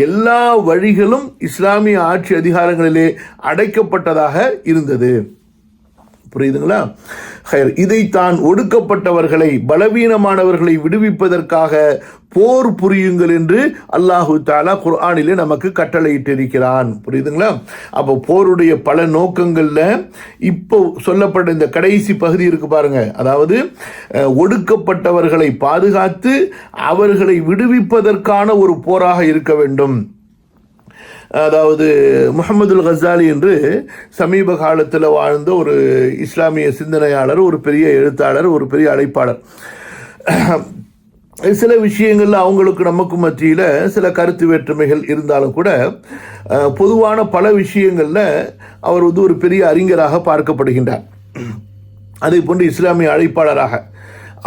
எல்லா வழிகளும் இஸ்லாமிய ஆட்சி அதிகாரங்களிலே அடைக்கப்பட்டதாக இருந்தது. புரியுதுங்களா? இதைத்தான் ஒடுக்கப்பட்டவர்களை பலவீனமானவர்களை விடுவிப்பதற்காக போர் புரியுங்கள் என்று அல்லாஹு தஆலா குர்ஆனிலே நமக்கு கட்டளையிட்டிருக்கிறான். புரியுதுங்களா? அப்போ போருடைய பல நோக்கங்கள்ல இப்போ சொல்லப்பட்ட இந்த கடைசி பகுதி இருக்கு பாருங்க, அதாவது ஒடுக்கப்பட்டவர்களை பாதுகாத்து அவர்களை விடுவிப்பதற்கான ஒரு போராக இருக்க வேண்டும். அதாவது முஹம்மதுல் கஸாலி என்று சமீப காலத்தில் வாழ்ந்த ஒரு இஸ்லாமிய சிந்தனையாளர், ஒரு பெரிய எழுத்தாளர், ஒரு பெரிய அழைப்பாளர். சில விஷயங்கள்ல அவங்களுக்கு நமக்கு மத்தியில் சில கருத்து வேற்றுமைகள் இருந்தாலும் கூட பொதுவான பல விஷயங்கள்ல அவர் வந்து ஒரு பெரிய அறிஞராக பார்க்கப்படுகின்றார். அதே போன்று இஸ்லாமிய அழைப்பாளராக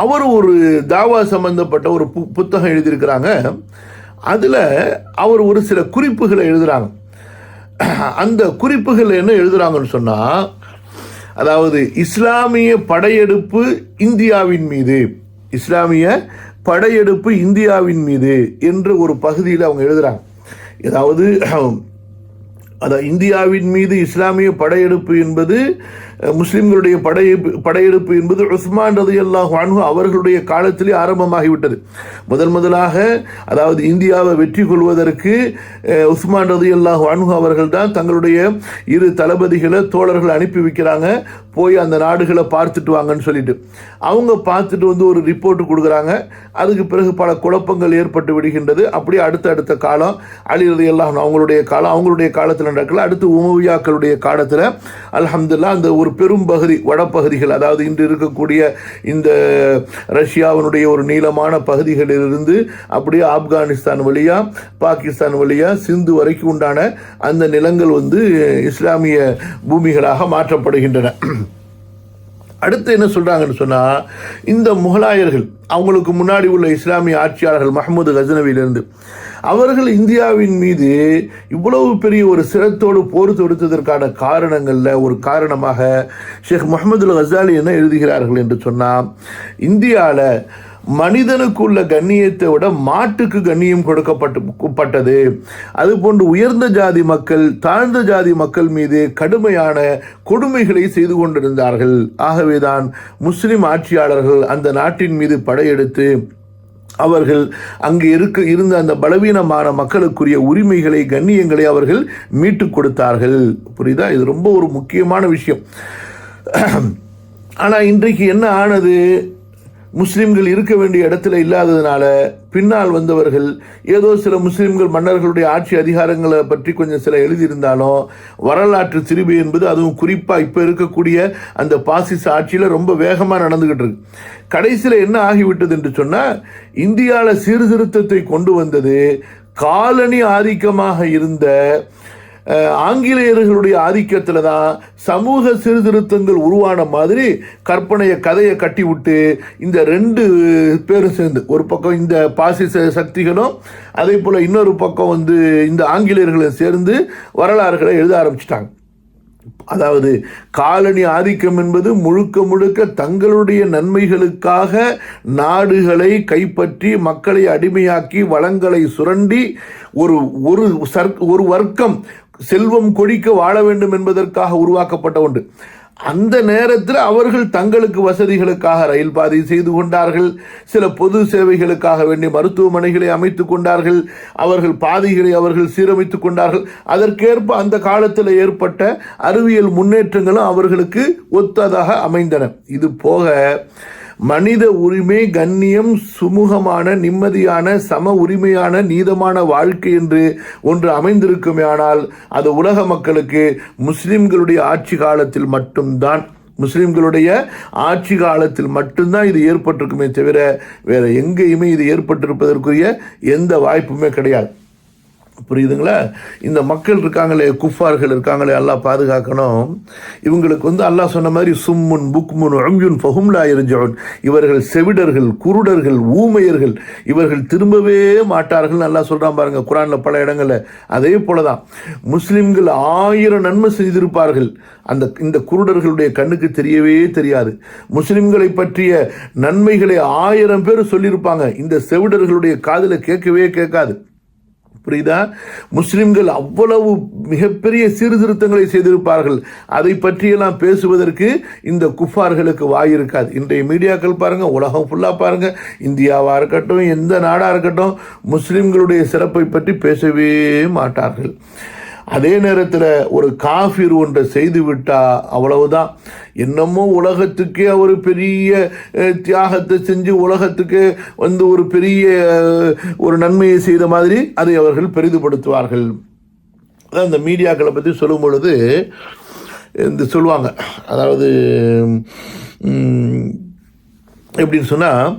அவர் ஒரு தாவா சம்பந்தப்பட்ட ஒரு புத்தகம் எழுதியிருக்கிறாங்க. அதில் அவர் ஒரு சில குறிப்புகளை எழுதுகிறாங்க. அந்த குறிப்புகள் என்ன எழுதுகிறாங்கன்னு சொன்னால், அதாவது இஸ்லாமிய படையெடுப்பு இந்தியாவின் மீது என்ற ஒரு பகுதியில் அவங்க எழுதுகிறாங்க. ஏதாவது இந்தியாவின் மீது இஸ்லாமிய படையெடுப்பு என்பது முஸ்லிம்களுடைய படையெடுப்பு என்பது உஸ்மான் ரலியல்லாஹு அன்ஹு அவர்களுடைய காலத்திலே ஆரம்பமாகிவிட்டது. முதலாக அதாவது இந்தியாவை வெற்றி கொள்வதற்கு உஸ்மான் ரலியல்லாஹு அன்ஹு அவர்கள் தான் தங்களுடைய இரு தளபதிகளை தோழர்கள் அனுப்பி வைக்கிறாங்க, போய் அந்த நாடுகளை பார்த்துட்டு வாங்கன்னு சொல்லிட்டு. அவங்க பார்த்துட்டு வந்து ஒரு ரிப்போர்ட் கொடுக்குறாங்க. அதுக்கு பிறகு பல குழப்பங்கள் ஏற்பட்டு விடுகின்றது. அப்படியே அடுத்த காலம் அலி ரலியல்லாஹு அன்ஹு அவங்களுடைய காலத்தில் நடக்கல. அடுத்து உமவியாக்களுடைய காலத்தில் அல்ஹம்துலில்லாஹ் அந்த ஒரு பெரும் பகுதி வடப்பகுதிகள், அதாவது இன்று இருக்கக்கூடிய இந்த ரஷ்யாவினுடைய ஒரு நீளமான பகுதிகளிலிருந்து அப்படியே ஆப்கானிஸ்தான் வழியா பாகிஸ்தான் வழியா சிந்து வரைக்கும் உண்டான அந்த நிலங்கள் வந்து இஸ்லாமிய பூமிகளாக மாற்றப்படுகின்றன. அடுத்து என்ன சொல்றாங்கன்னு சொன்னா, இந்த முகலாயர்கள் அவங்களுக்கு முன்னாடி உள்ள இஸ்லாமிய ஆட்சியாளர்கள் மஹ்மூது கஜனவியிலிருந்து அவர்கள் இந்தியாவின் மீது இவ்வளவு பெரிய ஒரு சிரத்தோடு போர் தொடுத்ததற்கான காரணங்கள்ல ஒரு காரணமாக ஷேக் முஹம்மதுல் கஸாலி என்ன எழுதுகிறார்கள் என்று சொன்னால், இந்தியாவில் மனிதனுக்குள்ள கண்ணியத்தை விட மாட்டுக்கு கண்ணியம் கொடுக்கப்பட்டது. அதுபோன்று உயர்ந்த ஜாதி மக்கள் தாழ்ந்த ஜாதி மக்கள் மீது கடுமையான கொடுமைகளை செய்து கொண்டிருந்தார்கள். ஆகவேதான் முஸ்லிம் ஆட்சியாளர்கள் அந்த நாட்டின் மீது படையெடுத்து அவர்கள் அங்கு இருந்த அந்த பலவீனமான மக்களுக்குரிய உரிமைகளை கண்ணியங்களை அவர்கள் மீட்டு கொடுத்தார்கள். புரியுதா? இது ரொம்ப ஒரு முக்கியமான விஷயம். ஆனால் இன்றைக்கு என்ன ஆனது? முஸ்லிம்கள் இருக்க வேண்டிய இடத்துல இல்லாததுனால பின்னால் வந்தவர்கள் ஏதோ சில முஸ்லிம்கள் மன்னர்களுடைய ஆட்சி அதிகாரங்களை பற்றி கொஞ்சம் சில எழுதியிருந்தாலும் வரலாற்று திரிபு என்பது அதுவும் குறிப்பாக இப்போ இருக்கக்கூடிய அந்த பாசிச ஆட்சியில் ரொம்ப வேகமாக நடந்துகிட்டு இருக்கு. கடைசியில் என்ன ஆகிவிட்டது என்று சொன்னால், இந்தியாவில் சீர்திருத்தத்தை கொண்டு வந்தது காலனி ஆதிக்கமாக இருந்த ஆங்கிலேயர்களுடைய ஆதிக்கத்தில் தான் சமூக சீர்திருத்தங்கள் உருவான மாதிரி கதையை கட்டி விட்டு இந்த ரெண்டு பேரும் சேர்ந்து, ஒரு பக்கம் இந்த பாசிச சக்திகளும் அதே போல் இன்னொரு பக்கம் இந்த ஆங்கிலேயர்களும் சேர்ந்து வரலாறுகளை எழுத ஆரம்பிச்சிட்டாங்க. அதாவது காலனி ஆதிக்கம் என்பது முழுக்க முழுக்க தங்களுடைய நன்மைகளுக்காக நாடுகளை கைப்பற்றி மக்களை அடிமையாக்கி வளங்களை சுரண்டி ஒரு வர்க்கம் செல்வம் கொடிக்க வாழ வேண்டும் என்பதற்காக உருவாக்கப்பட்ட ஒன்று. அந்த நேரத்தில் அவர்கள் தங்களுக்கு வசதிகளுக்காக ரயில் பாதை செய்து கொண்டார்கள், சில பொது சேவைகளுக்காக வேண்டிய மருத்துவமனைகளை அமைத்துக் கொண்டார்கள், அவர்கள் பாதைகளை அவர்கள் சீரமைத்துக் கொண்டார்கள். அதற்கேற்ப அந்த காலத்தில் ஏற்பட்ட அறிவியல் முன்னேற்றங்களும் அவர்களுக்கு ஒத்ததாக அமைந்தன. இது போக மனித உரிமை, கண்ணியம், சுமூகமான, நிம்மதியான, சம உரிமையான, நீதமான வாழ்க்கை என்று ஒன்று அமைந்திருக்குமேயானால் அது உலக மக்களுக்கு முஸ்லிம்களுடைய ஆட்சி காலத்தில் மட்டும்தான் இது ஏற்பட்டிருக்குமே தவிர வேற எங்கேயுமே இது ஏற்பட்டிருப்பதற்குரிய எந்த வாய்ப்புமே கிடையாது. புரியுதுங்களா? இந்த மக்கள் இருக்காங்களே, குஃபார்கள் இருக்காங்களே, அல்லாஹ் பாதுகாக்கணும். இவங்களுக்கு அல்லாஹ் சொன்ன மாதிரி சும்முன் புக்முன் உம்யுன் ஃபஹும் லா யர்ஜூன், இவர்கள் செவிடர்கள், குருடர்கள், ஊமையர்கள், இவர்கள் திரும்பவே மாட்டார்கள் அல்லாஹ் சொல்றான் பாருங்க குர்ஆன்ல பல இடங்கள்ல. அதே போலதான் முஸ்லிம்கள் 1000 நன்மை செய்திருப்பார்கள், இந்த குருடர்களுடைய கண்ணுக்கு தெரியவே தெரியாது. முஸ்லிம்களை பற்றிய நன்மைகளை 1000 பேர் சொல்லியிருப்பாங்க, இந்த செவிடர்களுடைய காதுல கேட்கவே கேட்காது. புரியுதா? முஸ்லிம்கள் அவ்வளவு மிகப்பெரிய சீர்திருத்தங்களை செய்திருப்பார்கள், அதை பற்றியெல்லாம் பேசுவதற்கு இந்த குஃபார்களுக்கு வாய் இருக்காது. இன்றைய மீடியாக்கள் பாருங்க, உலகம் ஃபுல்லா பாருங்க, இந்தியாவா இருக்கட்டும் எந்த நாடா இருக்கட்டும், முஸ்லிம்களுடைய சிறப்பை பற்றி பேசவே மாட்டார்கள். அதே நேரத்தில் ஒரு காஃபிர் ஒன்றை செய்து விட்டா அவ்வளவுதான், என்னமோ உலகத்துக்கே ஒரு பெரிய தியாகத்தை செஞ்சு உலகத்துக்கு ஒரு பெரிய ஒரு நன்மையை செய்த மாதிரி அதை அவர்கள் பெரிதுபடுத்துவார்கள். அதான் இந்த மீடியாக்களை பற்றி சொல்லும் பொழுது சொல்லுவாங்க, அதாவது எப்படின்னு சொன்னால்,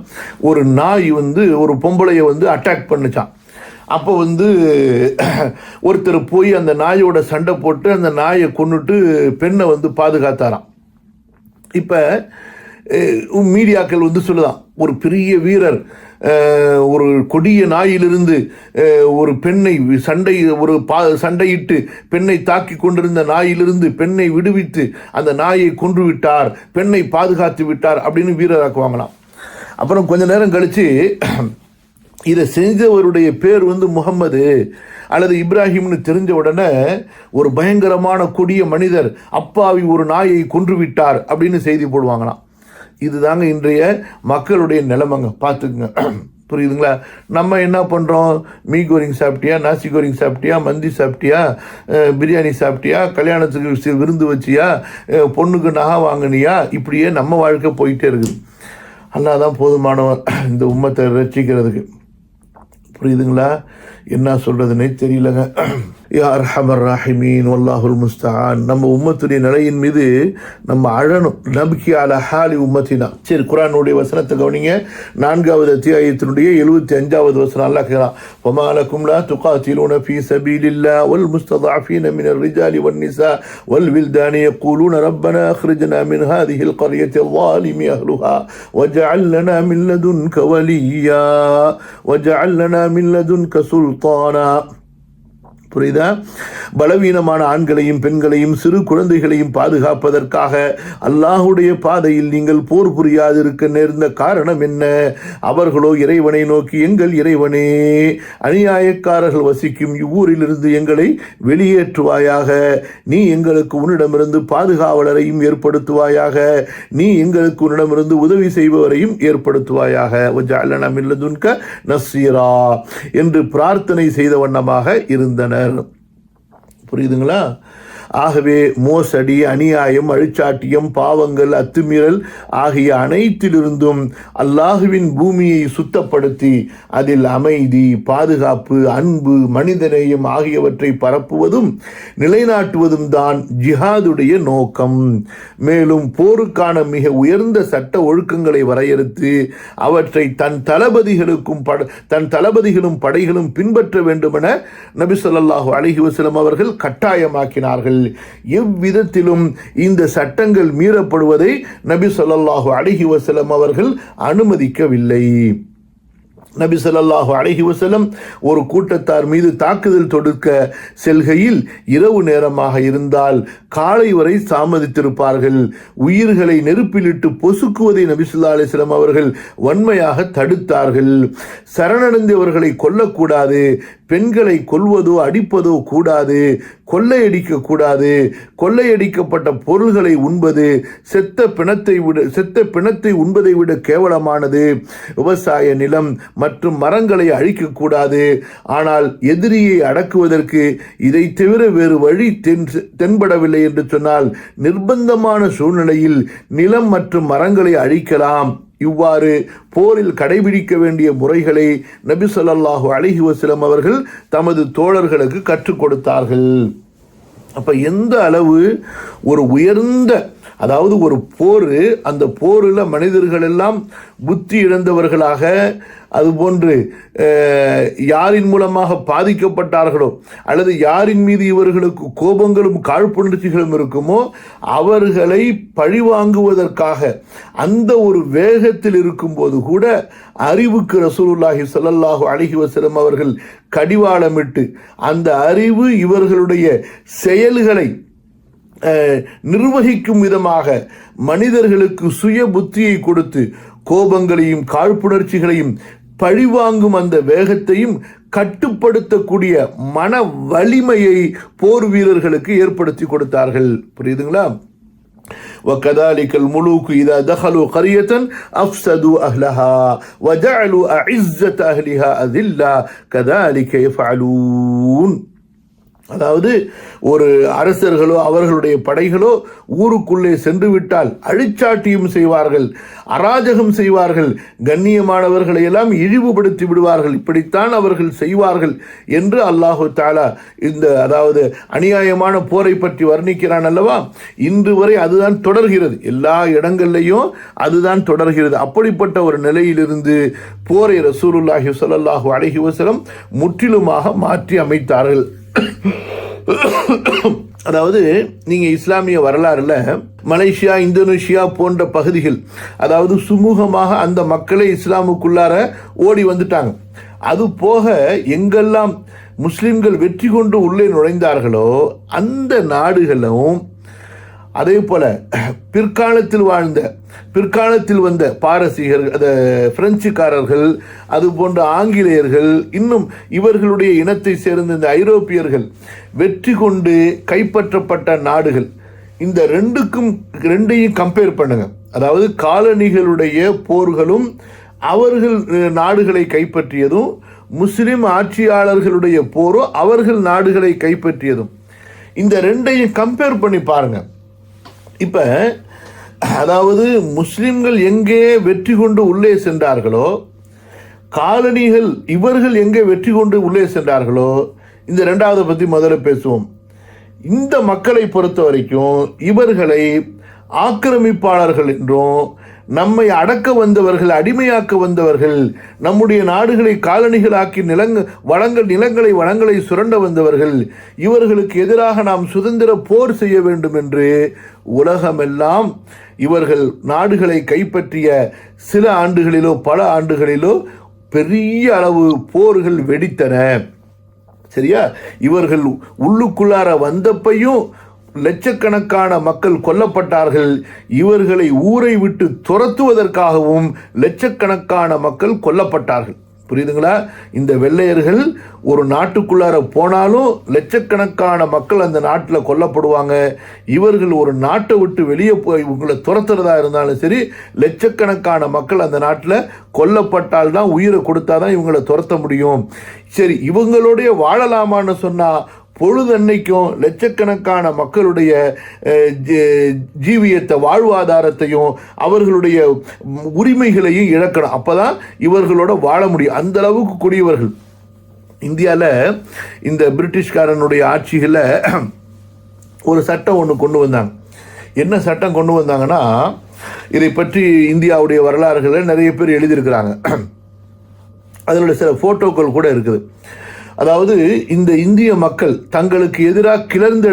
ஒரு நாய் ஒரு பொம்பளையை அட்டாக் பண்ணுச்சான். அப்போ ஒருத்தர் போய் அந்த நாயோட சண்டை போட்டு அந்த நாயை கொன்னுட்டு பெண்ணை பாதுகாத்தாராம். இப்போ மீடியாக்கள் சொல்லுதான், ஒரு பெரிய வீரர் ஒரு கொடிய நாயிலிருந்து ஒரு பெண்ணை சண்டையிட்டு பெண்ணை தாக்கி கொண்டிருந்த நாயிலிருந்து பெண்ணை விடுவித்து அந்த நாயை கொன்று விட்டார், பெண்ணை பாதுகாத்து விட்டார் அப்படின்னு வீரராக்குவாங்களாம். அப்புறம் கொஞ்ச நேரம் கழிச்சு இதை செஞ்சவருடைய பேர் முகம்மது அல்லது இப்ராஹிம்னு தெரிஞ்ச உடனே ஒரு பயங்கரமான கொடிய மனிதர் அப்பாவி ஒரு நாயை கொன்று விட்டார் அப்படின்னு செய்தி போடுவாங்களாம். இதுதாங்க இன்றைய மக்களுடைய நிலைமைங்க, பார்த்துக்குங்க. புரியுதுங்களா? நம்ம என்ன பண்ணுறோம், மீ கோரிங் சாப்பிட்டியா, நாசி கோரிங் சாப்பிட்டியா, மந்தி சாப்பிட்டியா, பிரியாணி சாப்பிட்டியா, கல்யாணத்துக்கு விருந்து வச்சியா, பொண்ணுக்கு நகை வாங்கினியா, இப்படியே நம்ம வாழ்க்கை போயிட்டே இருக்குது. அல்லாஹ் தான் போதுமானவர் இந்த உம்மத்தை ரட்சிக்கிறதுக்கு. புரியுதுங்களா? என்ன சொல்றதுன்னே தெரியலங்க. யா அர்ஹமர் ராஹிமீன் வல்லாஹுல் முஸ்தஆன். நம்ம உம்மத்துடைய நிலையின் மீது நம்ம அழணும். நபிக்கி அலா ஹாலி உம்மத்தினா. சரி, குர்ஆனுடைய வசனத்தை கவனிங்க. 4வது அத்தியாயத்தினுடைய 75வது வசனம் அல்லாஹ் கேக்குறான், வமா லக்கும் லா துகாத்திலூன ஃபீ சபீலில்லாஹ் வல் முஸ்ததஅஃபீன மினர் ரிஜாலி வன் நிஸா வல் வில்தானி யகூலூன ரப்பனா அக்ரிஜ்னா மின் ஹாதிஹில் கர்யத்தி ظالمி அஹ்லுஹா வஜஅல் லனா மின் லதுன்க வலியா வஜஅல் லனா மின் லதுன்க சுல்தானா. புரியுதா? பலவீனமான ஆண்களையும் பெண்களையும் சிறு குழந்தைகளையும் பாதுகாப்பதற்காக அல்லாஹுடைய பாதையில் நீங்கள் போர் புரியாதிருக்க நேர்ந்த காரணம் என்ன? அவர்களோ இறைவனை நோக்கி, எங்கள் இறைவனே, அநியாயக்காரர்கள் வசிக்கும் இவ்வூரிலிருந்து எங்களை வெளியேற்றுவாயாக, நீ எங்களுக்கு உன்னிடமிருந்து பாதுகாவலரையும் ஏற்படுத்துவாயாக, நீ எங்களுக்கு உன்னிடமிருந்து உதவி செய்பவரையும் ஏற்படுத்துவாயாக, வஜஅல்னா மின் லதுன்க நஸீரா என்று பிரார்த்தனை செய்த வண்ணமாக இருந்தனர். புரியுதுங்களா? ஆகவே மோசடி, அநியாயம், அழிச்சாட்டியம், பாவங்கள், அத்துமீறல் ஆகிய அனைத்திலிருந்தும் அல்லாஹுவின் பூமியை சுத்தப்படுத்தி அதில் அமைதி, பாதுகாப்பு, அன்பு, மனிதநேயம் ஆகியவற்றை பரப்புவதும் நிலைநாட்டுவதும் தான் ஜிஹாதுடைய நோக்கம். மேலும் போருக்கான மிக உயர்ந்த சட்ட ஒழுக்கங்களை வரையறுத்து அவற்றை தன் தளபதிகளும் படைகளும் பின்பற்ற வேண்டுமென நபி ஸல்லல்லாஹு அலைஹி வஸல்லம் அவர்கள் கட்டாயமாக்கினார்கள். எவ்விதத்திலும் இந்த சட்டங்கள் மீறப்படுவதை நபி ஸல்லல்லாஹு அலைஹி வஸல்லம் அவர்கள் அனுமதிக்கவில்லை. நபி ஸல்லல்லாஹு அலைஹி வஸல்லம் ஒரு கூட்டத்தார் மீது தாக்குதல் தொடுக்க செல்கையில் இரவு நேரமாக இருந்தால் காலை வரை தாமதித்திருப்பார்கள். உயிர்களை நெருப்பிலிட்டு பொசுக்குவதை நபி ஸல்லல்லாஹு அலைஹி வஸல்லம் அவர்கள் வன்மையாக தடுத்தார்கள். சரணடைந்தவர்களை கொல்லக்கூடாது, பெண்களை கொல்வதோ அடிப்பதோ கூடாது, கொள்ளையடிக்க கூடாது, கொள்ளையடிக்கப்பட்ட பொருள்களை உண்பது செத்த பிணத்தை உண்பதை விட கேவலமானது, விவசாய நிலம் மற்றும் மரங்களை அழிக்கக்கூடாது. ஆனால் எதிரியை அடக்குவதற்கு இதை தவிர வேறு வழி தென்படவில்லை என்று சொன்னால் நிர்பந்தமான சூழ்நிலையில் நிலம் மற்றும் மரங்களை அழிக்கலாம். இவ்வாறு போரில் கடைபிடிக்க வேண்டிய முறைகளை நபி ஸல்லல்லாஹு அலைஹி வஸல்லம் அவர்கள் தமது தோழர்களுக்கு கற்றுக் கொடுத்தார்கள். அப்ப எந்த அளவு ஒரு உயர்ந்த, அதாவது ஒரு போர், அந்த போரில் மனிதர்கள் எல்லாம் புத்தி இழந்தவர்களாக, அதுபோன்று யாரின் மூலமாக பாதிக்கப்பட்டார்களோ அல்லது யாரின் மீது இவர்களுக்கு கோபங்களும் காழ்ப்புணர்ச்சிகளும் இருக்குமோ அவர்களை பழிவாங்குவதற்காக அந்த ஒரு வேகத்தில் இருக்கும்போது கூட அறிவுக்கு ரசூலுல்லாஹி ஸல்லல்லாஹு அலைஹி வஸல்லம் அவர்கள் கடிவாளமிட்டு அந்த அறிவு இவர்களுடைய செயல்களை நிர்வகிக்கும் விதமாக மனிதர்களுக்கு சுய புத்தியை கொடுத்து கோபங்களையும் காழ்ப்புணர்ச்சிகளையும் பழிவாங்கும் அந்த வேகத்தையும் கட்டுப்படுத்தக்கூடிய மன வலிமையை போர் வீரர்களுக்கு ஏற்படுத்தி கொடுத்தார்கள். புரியுதுங்களா? وكذلك الملوك إذا دخلوا قرية أفسدوا أهلها وجعلوا أعزة أهلها أذلة كذلك يفعلون. அதாவது ஒரு அரசர்களோ அவர்களுடைய படைகளோ ஊருக்குள்ளே சென்று விட்டால் அழிச்சாட்டியும் செய்வார்கள், அராஜகம் செய்வார்கள், கண்ணியமானவர்களை எல்லாம் இழிவுபடுத்தி விடுவார்கள். இப்படித்தான் அவர்கள் செய்வார்கள் என்று அல்லாஹு தஆலா இந்த அதாவது அநியாயமான போரை பற்றி வர்ணிக்கிறான் அல்லவா? இன்று வரை அதுதான் தொடர்கிறது, எல்லா இடங்கள்லையும் அதுதான் தொடர்கிறது. அப்படிப்பட்ட ஒரு நிலையிலிருந்து போரை ரசூலுல்லாஹி ஸல்லல்லாஹு அலைஹி வஸல்லம் முற்றிலுமாக மாற்றி அமைத்தார்கள். அதாவது நீங்க இஸ்லாமிய வரலாறுல மலேசியா, இந்தோனேஷியா போன்ற பகுதிகள், அதாவது சுமூகமாக அந்த மக்களே இஸ்லாமுக்குள்ளார ஓடி வந்துட்டாங்க. அது போக எங்கெல்லாம் முஸ்லிம்கள் வெற்றி கொண்டு உள்ளே நுழைந்தார்களோ அந்த நாடுகளும், அதே போல பிற்காலத்தில் வந்த பாரசீகர்கள், பிரெஞ்சுக்காரர்கள், அது போன்ற ஆங்கிலேயர்கள், இன்னும் இவர்களுடைய இனத்தை சேர்ந்த இந்த ஐரோப்பியர்கள் வெற்றி கொண்டு கைப்பற்றப்பட்ட நாடுகள், இந்த ரெண்டையும் கம்பேர் பண்ணுங்க. அதாவது காலனிகளுடைய போர்களும் அவர்கள் நாடுகளை கைப்பற்றியதும், முஸ்லிம் ஆட்சியாளர்களுடைய போரும் அவர்கள் நாடுகளை கைப்பற்றியதும், இந்த ரெண்டையும் கம்பேர் பண்ணி பாருங்க. இப்ப அதாவது முஸ்லிம்கள் எங்கே வெற்றி கொண்டு உள்ளே சென்றார்களோ, காலனிகள் இவர்கள் எங்கே வெற்றி கொண்டு உள்ளே சென்றார்களோ, இந்த ரெண்டாவது பற்றி முதல்ல பேசுவோம். இந்த மக்களை பொறுத்த வரைக்கும் இவர்களை ஆக்கிரமிப்பாளர்கள் என்றும், நம்மை அடக்க வந்தவர்கள், அடிமையாக்க வந்தவர்கள், நம்முடைய நாடுகளை காலனிகளாக்கி வளங்களை சுரண்ட வந்தவர்கள், இவர்களுக்கு எதிராக நாம் சுதந்திர போர் செய்ய வேண்டும் என்று உலகமெல்லாம் இவர்கள் நாடுகளை கைப்பற்றிய சில ஆண்டுகளிலோ பல ஆண்டுகளிலோ பெரிய அளவு போர்கள் வெடித்தன. சரியா? இவர்கள் உள்ளுக்குள்ளார வந்தப்பையும் லட்சக்கணக்கான மக்கள் கொல்லப்பட்டார்கள். இவர்களை ஊரை விட்டு துரத்துவதற்காகவும் லட்சக்கணக்கான மக்கள் கொல்லப்பட்டார்கள். புரியுதுங்களா? இந்த வெள்ளையர்கள் ஒரு நாட்டுக்குள்ளார போனாலும் லட்சக்கணக்கான மக்கள் அந்த நாட்டில் கொல்லப்படுவாங்க. இவர்கள் ஒரு நாட்டை விட்டு வெளியே போய் உங்களை துரத்துறதா இருந்தாலும் சரி, லட்சக்கணக்கான மக்கள் அந்த நாட்டில் கொல்லப்பட்டால் தான், உயிரை கொடுத்தாதான் இவங்களை துரத்த முடியும். சரி, இவங்களுடைய வாழலாமான்னு சொன்னா பொழுதன்னைக்கும் லட்சக்கணக்கான மக்களுடைய ஜீவியத்தை, வாழ்வாதாரத்தையும் அவர்களுடைய உரிமைகளையும் இழக்கணும். அப்போதான் இவர்களோட வாழ முடியும். அந்த அளவுக்கு கொடியவர்கள். இந்தியாவில் இந்த பிரிட்டிஷ்காரனுடைய ஆட்சிகளில் ஒரு சட்டம் ஒன்று கொண்டு வந்தாங்க. என்ன சட்டம் கொண்டு வந்தாங்கன்னா, இதை பற்றி இந்தியாவுடைய வரலாறுகளில் நிறைய பேர் எழுதியிருக்கிறாங்க. அதனுடைய சில ஃபோட்டோக்கள் கூட இருக்குது. அதாவது, இந்த இந்திய மக்கள் தங்களுக்கு எதிராக கிளர்ந்து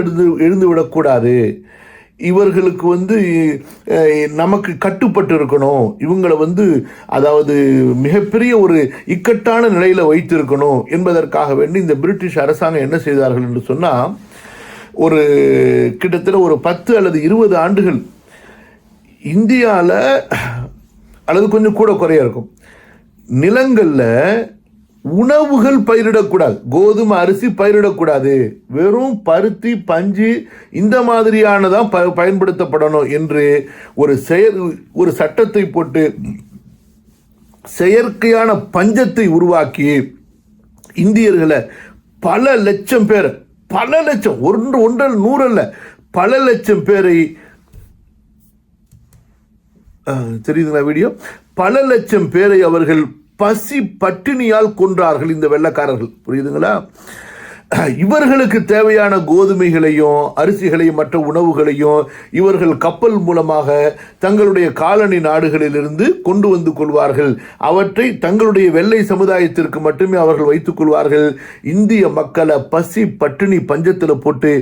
எழுந்து விடக்கூடாது, இவர்களுக்கு நமக்கு கட்டுப்பட்டு இருக்கணும், இவங்களை அதாவது மிகப்பெரிய ஒரு இக்கட்டான நிலையில் வைத்திருக்கணும் என்பதற்காக வேண்டி இந்த பிரிட்டிஷ் அரசாங்கம் என்ன செய்தார்கள் என்று சொன்னால், ஒரு கிட்டத்தட்ட ஒரு 10 அல்லது 20 ஆண்டுகள் இந்தியாவில், அல்லது கொஞ்சம் கூட குறைய இருக்கும், நிலங்களில் உணவுகள் பயிரிடக்கூடாது, கோதுமை அரிசி பயிரிடக்கூடாது, வெறும் பருத்தி, பஞ்சு இந்த மாதிரியானதான் பயன்படுத்தப்படணும் என்று ஒரு சட்டத்தை போட்டு செயற்கையான பஞ்சத்தை உருவாக்கி இந்தியர்களை பல லட்சம் பேர், பல லட்சம், ஒன்றல் 100 அல்ல, பல லட்சம் பேரை, தெரியுதுங்களா வீடியோ, பல லட்சம் பேரை அவர்கள் பசி பட்டினியால் கொன்றார்கள் இந்த வெள்ளைக்காரர்கள். புரியுதுங்களா? இவர்களுக்கு தேவையான கோதுமைகளையும் அரிசிகளையும் மற்ற உணவுகளையும் இவர்கள் கப்பல் மூலமாக தங்களுடைய காலனி நாடுகளிலிருந்து கொண்டு வந்து கொள்வார்கள். அவற்றை தங்களுடைய வெள்ளை சமுதாயத்திற்கு மட்டுமே அவர்கள் வைத்துக் கொள்வார்கள். இந்திய மக்களை பசி பட்டினி பஞ்சத்தில் போட்டு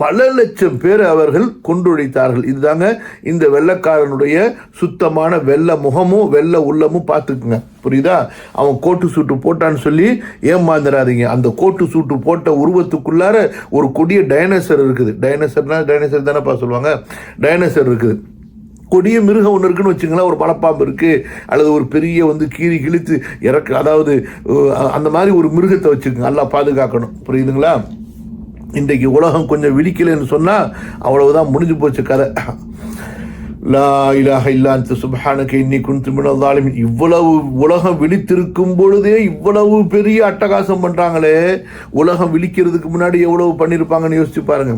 பல லட்சம் பேரை அவர்கள் கொண்டுழைத்தார்கள். இதுதாங்க இந்த வெள்ளைக்காரனுடைய சுத்தமான வெள்ளை முகமும் வெள்ளை உள்ளமும். பார்த்துக்குங்க, புரியுதா? அவன் கோட்டு சூட்டு போட்டான்னு சொல்லி ஏமாந்துடாதீங்க. அந்த கோட்டு சூட்டு போட்ட உருவத்துக்குள்ளார ஒரு கொடிய டைனோசர் இருக்குது. டைனோசர் தானேப்பா சொல்லுவாங்க. டைனோசர் இருக்குது, கொடிய மிருகம் ஒன்று இருக்குன்னு வச்சுங்களேன். ஒரு மலைப்பாம்பு இருக்குது, அல்லது ஒரு பெரிய கீறி கிழித்து அதாவது அந்த மாதிரி ஒரு மிருகத்தை வச்சுக்கோங்க. நல்லா பாதுகாக்கணும். புரியுதுங்களா? இன்றைக்கு உலகம் கொஞ்சம் விழிக்கலைன்னு சொன்னால் அவ்வளவுதான், முடிஞ்சு போச்சு கதை. லா இலாஹ இல்லா அன்த சுப்ஹானக இன்னி குன்து மினல் ஸாலிமீன். இவ்வளவு உலகம் விழித்திருக்கும் பொழுதே இவ்வளவு பெரிய அட்டகாசம் பண்ணுறாங்களே, உலகம் விழிக்கிறதுக்கு முன்னாடி எவ்வளவு பண்ணியிருப்பாங்கன்னு யோசிச்சு பாருங்க.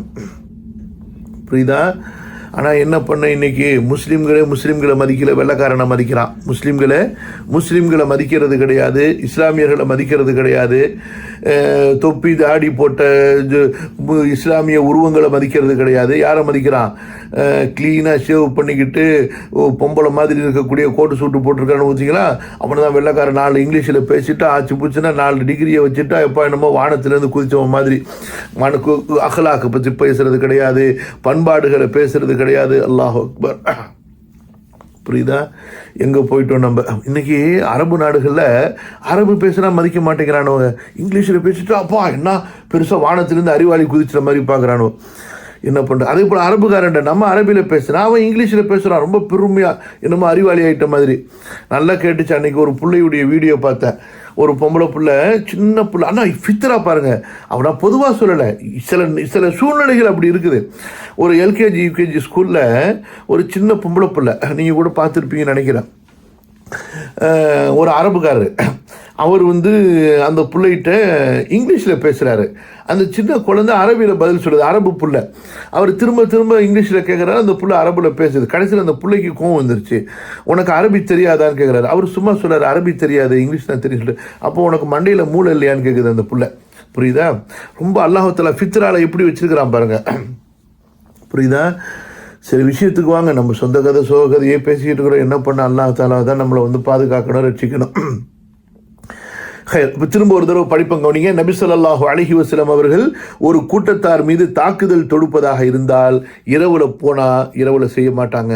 புரியுதா? ஆனால் என்ன பண்ண, இன்னைக்கு முஸ்லீம்களை மதிக்கல, வெள்ளைக்காரனை மதிக்கிறான். முஸ்லீம்களை மதிக்கிறது கிடையாது, இஸ்லாமியர்களை மதிக்கிறது கிடையாது, தொப்பி தாடி போட்ட இஸ்லாமிய உருவங்களை மதிக்கிறது கிடையாது. யாரை மதிக்கிறான்? க்ளீனாக ஷேவ் பண்ணிக்கிட்டு பொம்பளை மாதிரி இருக்கக்கூடிய கோட்டு சூட்டு போட்டிருக்கான்னு வச்சிங்களா, அவனை தான் வெள்ளைக்காரன். 4 இங்கிலீஷில் பேசிட்டு ஆச்சு பூச்சுன்னா 4 டிகிரியை வச்சுட்டா எப்போ என்னமோ வானத்திலேருந்து குதிச்சவன் மாதிரி. அகலாக்கு பற்றி பேசுறது கிடையாது, பண்பாடுகளை பேசுறது கிடையாது. அல்லாஹ் அக்பர். புரியுதா? எங்கே போயிட்டோம் நம்ம. இன்றைக்கி அரபு நாடுகளில் அரபு பேசுனா மதிக்க மாட்டேங்கிறானவங்க, இங்கிலீஷில் பேசிட்டு அப்பா என்ன பெருசாக வானத்திலேருந்து அறிவாளி குதிச்சுற மாதிரி பார்க்குறானோ. என்ன பண்ணுற? அதே போல் அரபுக்காரன்ட்ட நம்ம அரபியில் பேசுகிறான், அவன் இங்கிலீஷில் பேசுகிறான், ரொம்ப பெருமையாக என்னமோ அறிவாளி ஆகிட்ட மாதிரி. நல்லா கேட்டுச்சு. அன்றைக்கி ஒரு பிள்ளையுடைய வீடியோ பார்த்தேன். ஒரு பொம்பளை பிள்ளை, சின்ன பிள்ளை, ஆனால் ஃபித்ரா பாருங்கள். அவனா பொதுவாக சொல்லலை, சில சூழ்நிலைகள் அப்படி இருக்குது. ஒரு எல்கேஜி யூகேஜி ஸ்கூலில் ஒரு சின்ன பொம்பளை பிள்ளை, நீங்கள் கூட பார்த்துருப்பீங்கன்னு நினைக்கிறேன். ஒரு அரபுக்காரர், அவர் அந்த பிள்ளைகிட்ட இங்கிலீஷில் பேசுகிறாரு. அந்த சின்ன குழந்தை அரபியில் பதில் சொல்லுது, அரபு புள்ள. அவர் திரும்ப திரும்ப இங்கிலீஷில் கேட்குறாரு, அந்த புள்ள அரபில் பேசுது. கடைசியில் அந்த பிள்ளைக்கு கோவம் வந்துருச்சு. உனக்கு அரபி தெரியாதான்னு கேட்குறாரு. அவர் சும்மா சொல்கிறார், அரபி தெரியாது, இங்கிலீஷ் தான் தெரியும் சொல்லிட்டு. அப்போ உனக்கு மண்டையில் மூளை இல்லையான்னு கேட்குது அந்த புள்ள. புரியுதா? ரொம்ப அல்லாஹ் ஃபித்ரால எப்படி வச்சிருக்கிறான் பாருங்க. புரியுதா? சரி, விஷயத்துக்கு வாங்க. நம்ம சொந்த கதை சோக கதையே பேசிக்கிட்டு இருக்கிறோம். என்ன பண்ண, அல்லாஹ் தாலா தான் நம்மளை பாதுகாக்கணும், ரட்சிக்கணும். இப்போ திரும்ப ஒரு தடவை படிப்பங்க கவனிங்க. நபி ஸல்லல்லாஹு அலைஹி வஸல்லம் அவர்கள் ஒரு கூட்டத்தார் மீது தாக்குதல் தொடுப்பதாக இருந்தால் இரவுல செய்ய மாட்டாங்க,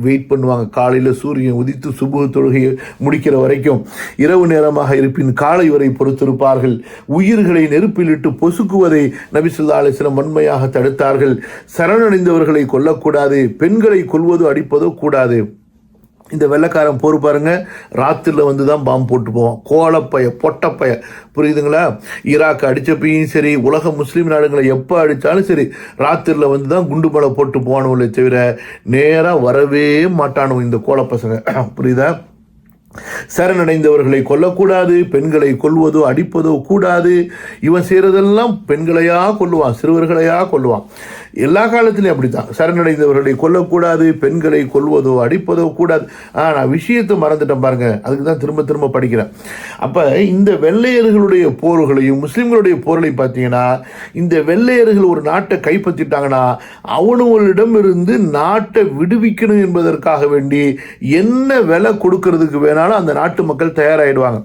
வெயிட் பண்ணுவாங்க. காலையில் சூரியன் உதித்து சுபுஹ் தொழுகையை முடிக்கிற வரைக்கும், இரவு நேரமாக இருப்பின் காலை வரை பொறுத்திருப்பார்கள். உயிர்களை நெருப்பிலிட்டு பொசுக்குவதை நபி ஸல்லல்லாஹு அலைஹி வஸல்லம் வன்மையாக தடுத்தார்கள். சரணடைந்தவர்களை கொல்லக்கூடாது, பெண்களை கொல்வதோ அடிப்பதோ கூடாது. இந்த வெள்ளைக்காரன் போர் பாருங்க, ராத்திரியில் தான் பாம்பு போட்டு போவான். கோலப்பைய பொட்டப்பைய. புரியுதுங்களா? ஈராக் அடித்தப்பையும் சரி, உலக முஸ்லீம் நாடுகளை எப்போ அடித்தாலும் சரி, ராத்திரியில் தான் குண்டு மலை போட்டு போவானுங்களே தவிர நேராக வரவே மாட்டானுங்க இந்த கோலப்பசங்க. புரியுதா? சரணடைந்தவர்களை கொல்லக்கூடாது, பெண்களை கொல்வதோ அடிப்பதோ கூடாது. இவன் செய்கிறதெல்லாம் பெண்களையா கொல்லுவான், சிறுவர்களையா கொல்லுவான். எல்லா காலத்திலையும் அப்படித்தான். சரணடைந்தவர்களை கொல்லக்கூடாது, பெண்களை கொல்வதோ அடிப்பதோ கூடாது. நான் விஷயத்தை மறந்துட்டேன் பாருங்க, அதுக்கு தான் திரும்ப திரும்ப படிக்கிறேன். அப்போ இந்த வெள்ளையர்களுடைய போர்களையும் முஸ்லீம்களுடைய போர்களையும் பார்த்தீங்கன்னா, இந்த வெள்ளையர்கள் ஒரு நாட்டை கைப்பற்றிட்டாங்கன்னா அவனுங்களிடமிருந்து நாட்டை விடுவிக்கணும் என்பதற்காக வேண்டி என்ன விலை கொடுக்கறதுக்கு வேணாலும் அந்த நாட்டு மக்கள் தயாராகிடுவாங்க.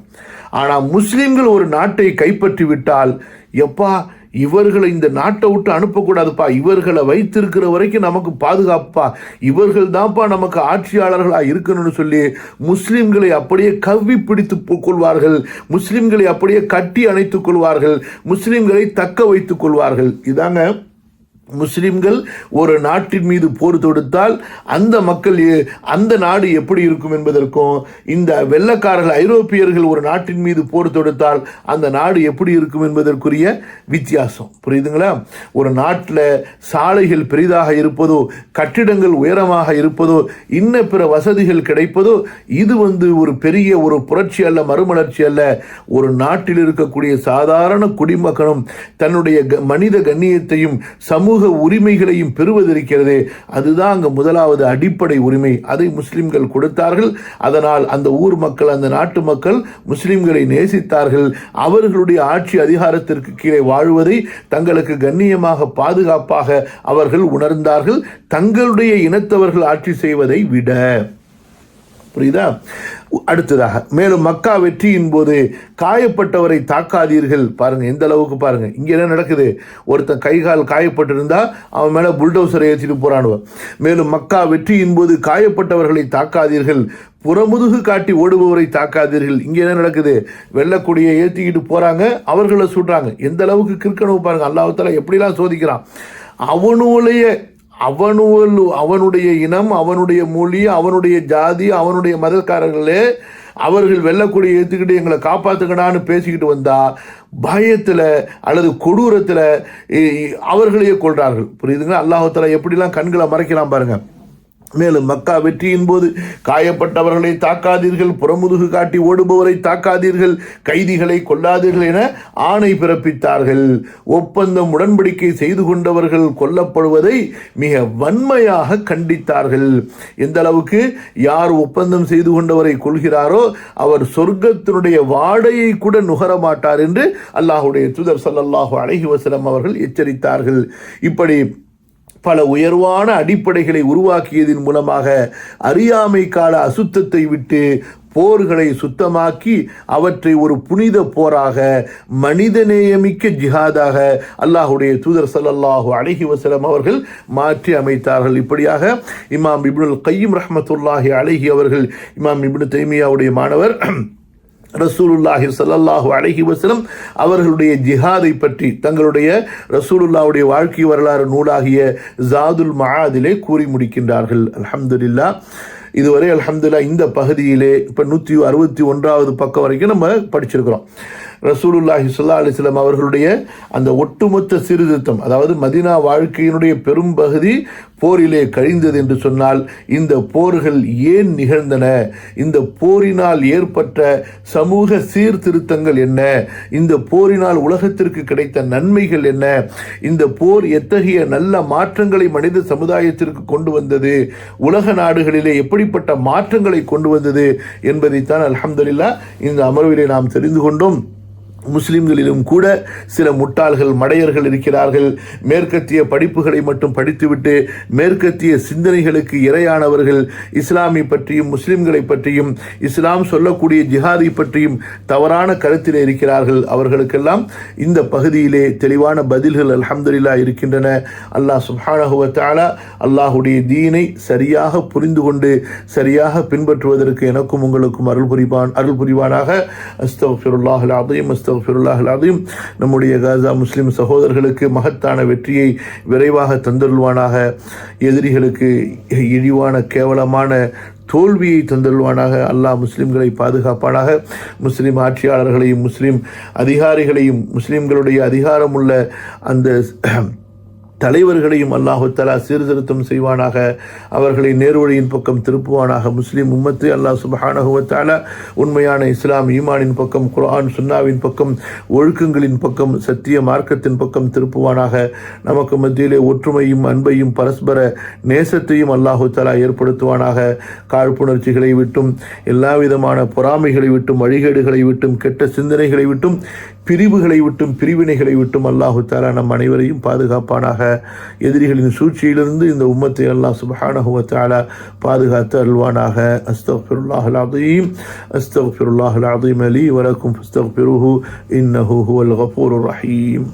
ஆனால் முஸ்லீம்கள் ஒரு நாட்டை கைப்பற்றி விட்டால், எப்பா இவர்களை இந்த நாட்டை விட்டு அனுப்பக்கூடாதுப்பா, இவர்களை வைத்திருக்கிற வரைக்கும் நமக்கு பாதுகாப்பா, இவர்கள் தான்ப்பா நமக்கு ஆட்சியாளர்களாக இருக்கணும்னு சொல்லி முஸ்லிம்களை அப்படியே கவ்வி பிடித்து கொள்வார்கள், முஸ்லிம்களை அப்படியே கட்டி அணைத்துக் கொள்வார்கள், முஸ்லிம்களை தக்க வைத்துக் கொள்வார்கள். இதாங்க முஸ்லிம்கள் ஒரு நாட்டின் மீது போர் தொடுத்தால் அந்த மக்கள் அந்த நாடு எப்படி இருக்கும் என்பதற்கும், இந்த வெள்ளக்காரர்கள் ஐரோப்பியர்கள் ஒரு நாட்டின் மீது போர் தொடுத்தால் அந்த நாடு எப்படி இருக்கும் என்பதற்குரிய வித்தியாசம் புரியுதுங்களா? ஒரு நாட்டில் சாலைகள் பெரிதாக இருப்பதோ, கட்டிடங்கள் உயரமாக இருப்பதோ, இன்ன பிற வசதிகள் கிடைப்பதோ, இது ஒரு பெரிய ஒரு புரட்சி அல்ல, மறுமலர்ச்சி அல்ல. ஒரு நாட்டில் இருக்கக்கூடிய சாதாரண குடிமகனும் தன்னுடைய மனித கண்ணியத்தையும் சமூக உரிமைகளையும் பெறுவதற்கிறது. அதுதான் அங்க முதலாவது அடிப்படை உரிமை. அதை முஸ்லிம்கள் கொடுத்தார்கள். அதனால் அந்த ஊர் மக்கள், அந்த நாட்டு மக்கள் முஸ்லிம்களை நேசித்தார்கள். அவர்களுடைய ஆட்சி அதிகாரத்திற்கு கீழே வாழ்வதை தங்களுக்கு கண்ணியமாக பாதுகாப்பாக அவர்கள் உணர்ந்தார்கள், தங்களுடைய இனத்தவர்கள் ஆட்சி செய்வதை விட. புரியுதா? அடுத்ததாக, மேலும் மக்கா வெற்றியின் போது காயப்பட்டவரை தாக்காதீர்கள். பாருங்க எந்த அளவுக்கு பாருங்க. இங்க என்ன நடக்குது? ஒருத்தன் கைகால் காயப்பட்டிருந்தா அவன் மேல புல்டோசரை ஏற்றிட்டு போறானுவன். மேலும் மக்கா வெற்றியின் போது காயப்பட்டவர்களை தாக்காதீர்கள், புறமுதுகு காட்டி ஓடுபவரை தாக்காதீர்கள். இங்க என்ன நடக்குது? வெள்ளக்கூடியை ஏற்றிக்கிட்டு போறாங்க, அவர்களை சுடுறாங்க. எந்த அளவுக்கு கிறுக்கணும் பாருங்க. அல்லாஹ் தஆலா எப்படிலாம் சோதிக்கிறான். அவனுடைய இனம், அவனுடைய மொழி, அவனுடைய ஜாதி, அவனுடைய மதக்காரர்களே அவர்கள் வெள்ளக்கூடிய ஏற்றுக்கிட்டு எங்களை காப்பாற்றுக்கடான்னு பேசிக்கிட்டு வந்தா பயத்தில் அல்லது கொடூரத்தில் அவர்களையே கொள்றார்கள். புரியுதுங்களா? அல்லாஹ் தஆலா எப்படிலாம் கண்களை மறைக்கலாம் பாருங்க. மேலும் மக்கா வெற்றியின் போது காயப்பட்டவர்களை தாக்காதீர்கள், புறமுதுகு காட்டி ஓடுபவரை தாக்காதீர்கள், கைதிகளை கொல்லாதீர்கள் என ஆணை பிறப்பித்தார்கள். ஒப்பந்தம் உடன்படிக்கை செய்து கொண்டவர்கள் கொல்லப்படுவதை மிக வன்மையாக கண்டித்தார்கள். எந்த அளவுக்கு? யார் ஒப்பந்தம் செய்து கொண்டவரை கொள்கிறாரோ அவர் சொர்க்கத்தினுடைய வாடையை கூட நுகர மாட்டார் என்று அல்லாஹ்வுடைய தூதர் ஸல்லல்லாஹு அலைஹி வஸல்லம் அவர்கள் எச்சரித்தார்கள். இப்படி பல உயர்வான அடிப்படைகளை உருவாக்கியதன் மூலமாக அறியாமை கால அசுத்தத்தை விட்டு போர்களை சுத்தமாக்கி அவற்றை ஒரு புனித போராக, மனிதநேயமிக்க ஜிஹாதாக அல்லாஹுடைய தூதர் ஸல்லல்லாஹு அலைஹி வஸல்லம் அவர்கள் மாற்றி அமைத்தார்கள். இப்படியாக இமாம் இப்னுல் கய்யிம் ரஹ்மத்துல்லாஹி அலைஹி அவர்கள், இமாம் இப்னு தைமியாவுடைய மாணவர், ரசூலுல்லாஹி ஸல்லல்லாஹு அலைஹி வஸல்லம் அவர்களுடைய ஜிஹாதை பற்றி தங்களுடைய ரசூலுல்லாஹுடைய வாழ்க்கை வரலாறு நூலாகிய ஜாதுல் மஆதிலே கூறி முடிக்கின்றார்கள். அல்ஹம்துலில்லாஹ். இதுவரை அல்ஹம்துலில்லாஹ் இந்த பகுதியிலே இப்போ 161வது பக்கம் வரைக்கும் நம்ம படிச்சிருக்கிறோம். ரசூலுல்லாஹி ஸல்லல்லாஹு அலைஹி வஸல்லம் அவர்களுடைய அந்த ஒட்டுமொத்த சீர்திருத்தம், அதாவது மதீனா வாழ்க்கையினுடைய பெரும் பகுதி போரிலே கழிந்தது என்று சொன்னால், இந்த போர்கள் ஏன் நிகழ்ந்தன, இந்த போரினால் ஏற்பட்ட சமூக சீர்திருத்தங்கள் என்ன, இந்த போரினால் உலகத்திற்கு கிடைத்த நன்மைகள் என்ன, இந்த போர் எத்தகைய நல்ல மாற்றங்களை மனித சமுதாயத்திற்கு கொண்டு வந்தது, உலக நாடுகளிலே எப்படிப்பட்ட மாற்றங்களை கொண்டு வந்தது என்பதைத்தான் அல்ஹம்துலில்லாஹ் இந்த அமர்விலே நாம் தெரிந்து கொண்டோம். முஸ்லிம்களிலும் கூட சில முட்டாள்கள், மடையர்கள் இருக்கிறார்கள். மேற்கத்திய படிப்புகளை மட்டும் படித்துவிட்டு மேற்கத்திய சிந்தனைகளுக்கு இரையானவர்கள் இஸ்லாமை பற்றியும் முஸ்லிம்களை பற்றியும் இஸ்லாம் சொல்லக்கூடிய ஜிஹாதை பற்றியும் தவறான கருத்தில் இருக்கிறார்கள். அவர்களுக்கெல்லாம் இந்த பகுதியிலே தெளிவான பதில்கள் அல்ஹம்துலில்லாஹ் இருக்கின்றன. அல்லாஹ் சுப்ஹானஹு வ தஆலா அல்லாஹுடைய தீனை சரியாக புரிந்து கொண்டு சரியாக பின்பற்றுவதற்கு எனக்கும் உங்களுக்கும் அருள் புரிவானாக. அஸ்தக்ஃபிருல்லாஹல் அஸீம், அஸ்தக்ஃபிருல்லாஹல் அஸீம். நம்முடைய காசா முஸ்லிம் சகோதரர்களுக்கு மகத்தான வெற்றியை விரைவாக தந்தருள்வானாக. எதிரிகளுக்கு இழிவான கேவலமான தோல்வியை தந்தருள்வானாக. அல்லாஹ் முஸ்லிம்களை பாதுகாப்பானாக. முஸ்லிம் ஆட்சியாளர்களையும் முஸ்லிம் அதிகாரிகளையும் முஸ்லிம்களுடைய அதிகாரமுள்ள அந்த தலைவர்களையும் அல்லாஹு தஆலா சீர்திருத்தம் செய்வானாக, அவர்களை நேர்வழியின் பக்கம் திருப்புவானாக. முஸ்லிம் உம்மத்தை அல்லாஹ் சுப்ஹானஹு வ தஆலா உண்மையான இஸ்லாம் ஈமானின் பக்கம், குர்ஆன் சுன்னாவின் பக்கம், ஒழுக்கங்களின் பக்கம், சத்திய மார்க்கத்தின் பக்கம் திருப்புவானாக. நமக்கு மத்தியிலே ஒற்றுமையும் அன்பையும் பரஸ்பர நேசத்தையும் அல்லாஹு தஆலா ஏற்படுத்துவானாக. காழ்ப்புணர்ச்சிகளை விட்டும், எல்லா விதமான பொறாமைகளை விட்டும், வழிகேடுகளை விட்டும், கெட்ட சிந்தனைகளை விட்டும், பிரிவுகளை விட்டும், பிரிவினைகளை விட்டும் அல்லாஹு தஆலா நம் அனைவரையும் பாதுகாப்பானாக. எதிரிகளின் சூழ்ச்சியிலிருந்து இந்த உம்மத்தை அல்லாஹ் சுப்ஹானஹு வ தஆலா பாதுகாத்து அருள்வானாக. அஸ்தக்ஃபிருல்லாஹல் அஸீம், அஸ்தக்ஃபிருல்லாஹல் அஸீம் லீ வ லக்கும் ஃபஸ்தக்ஃபிருஹு இன்னஹு ஹுவல் கஃபூருர் ரஹீம்.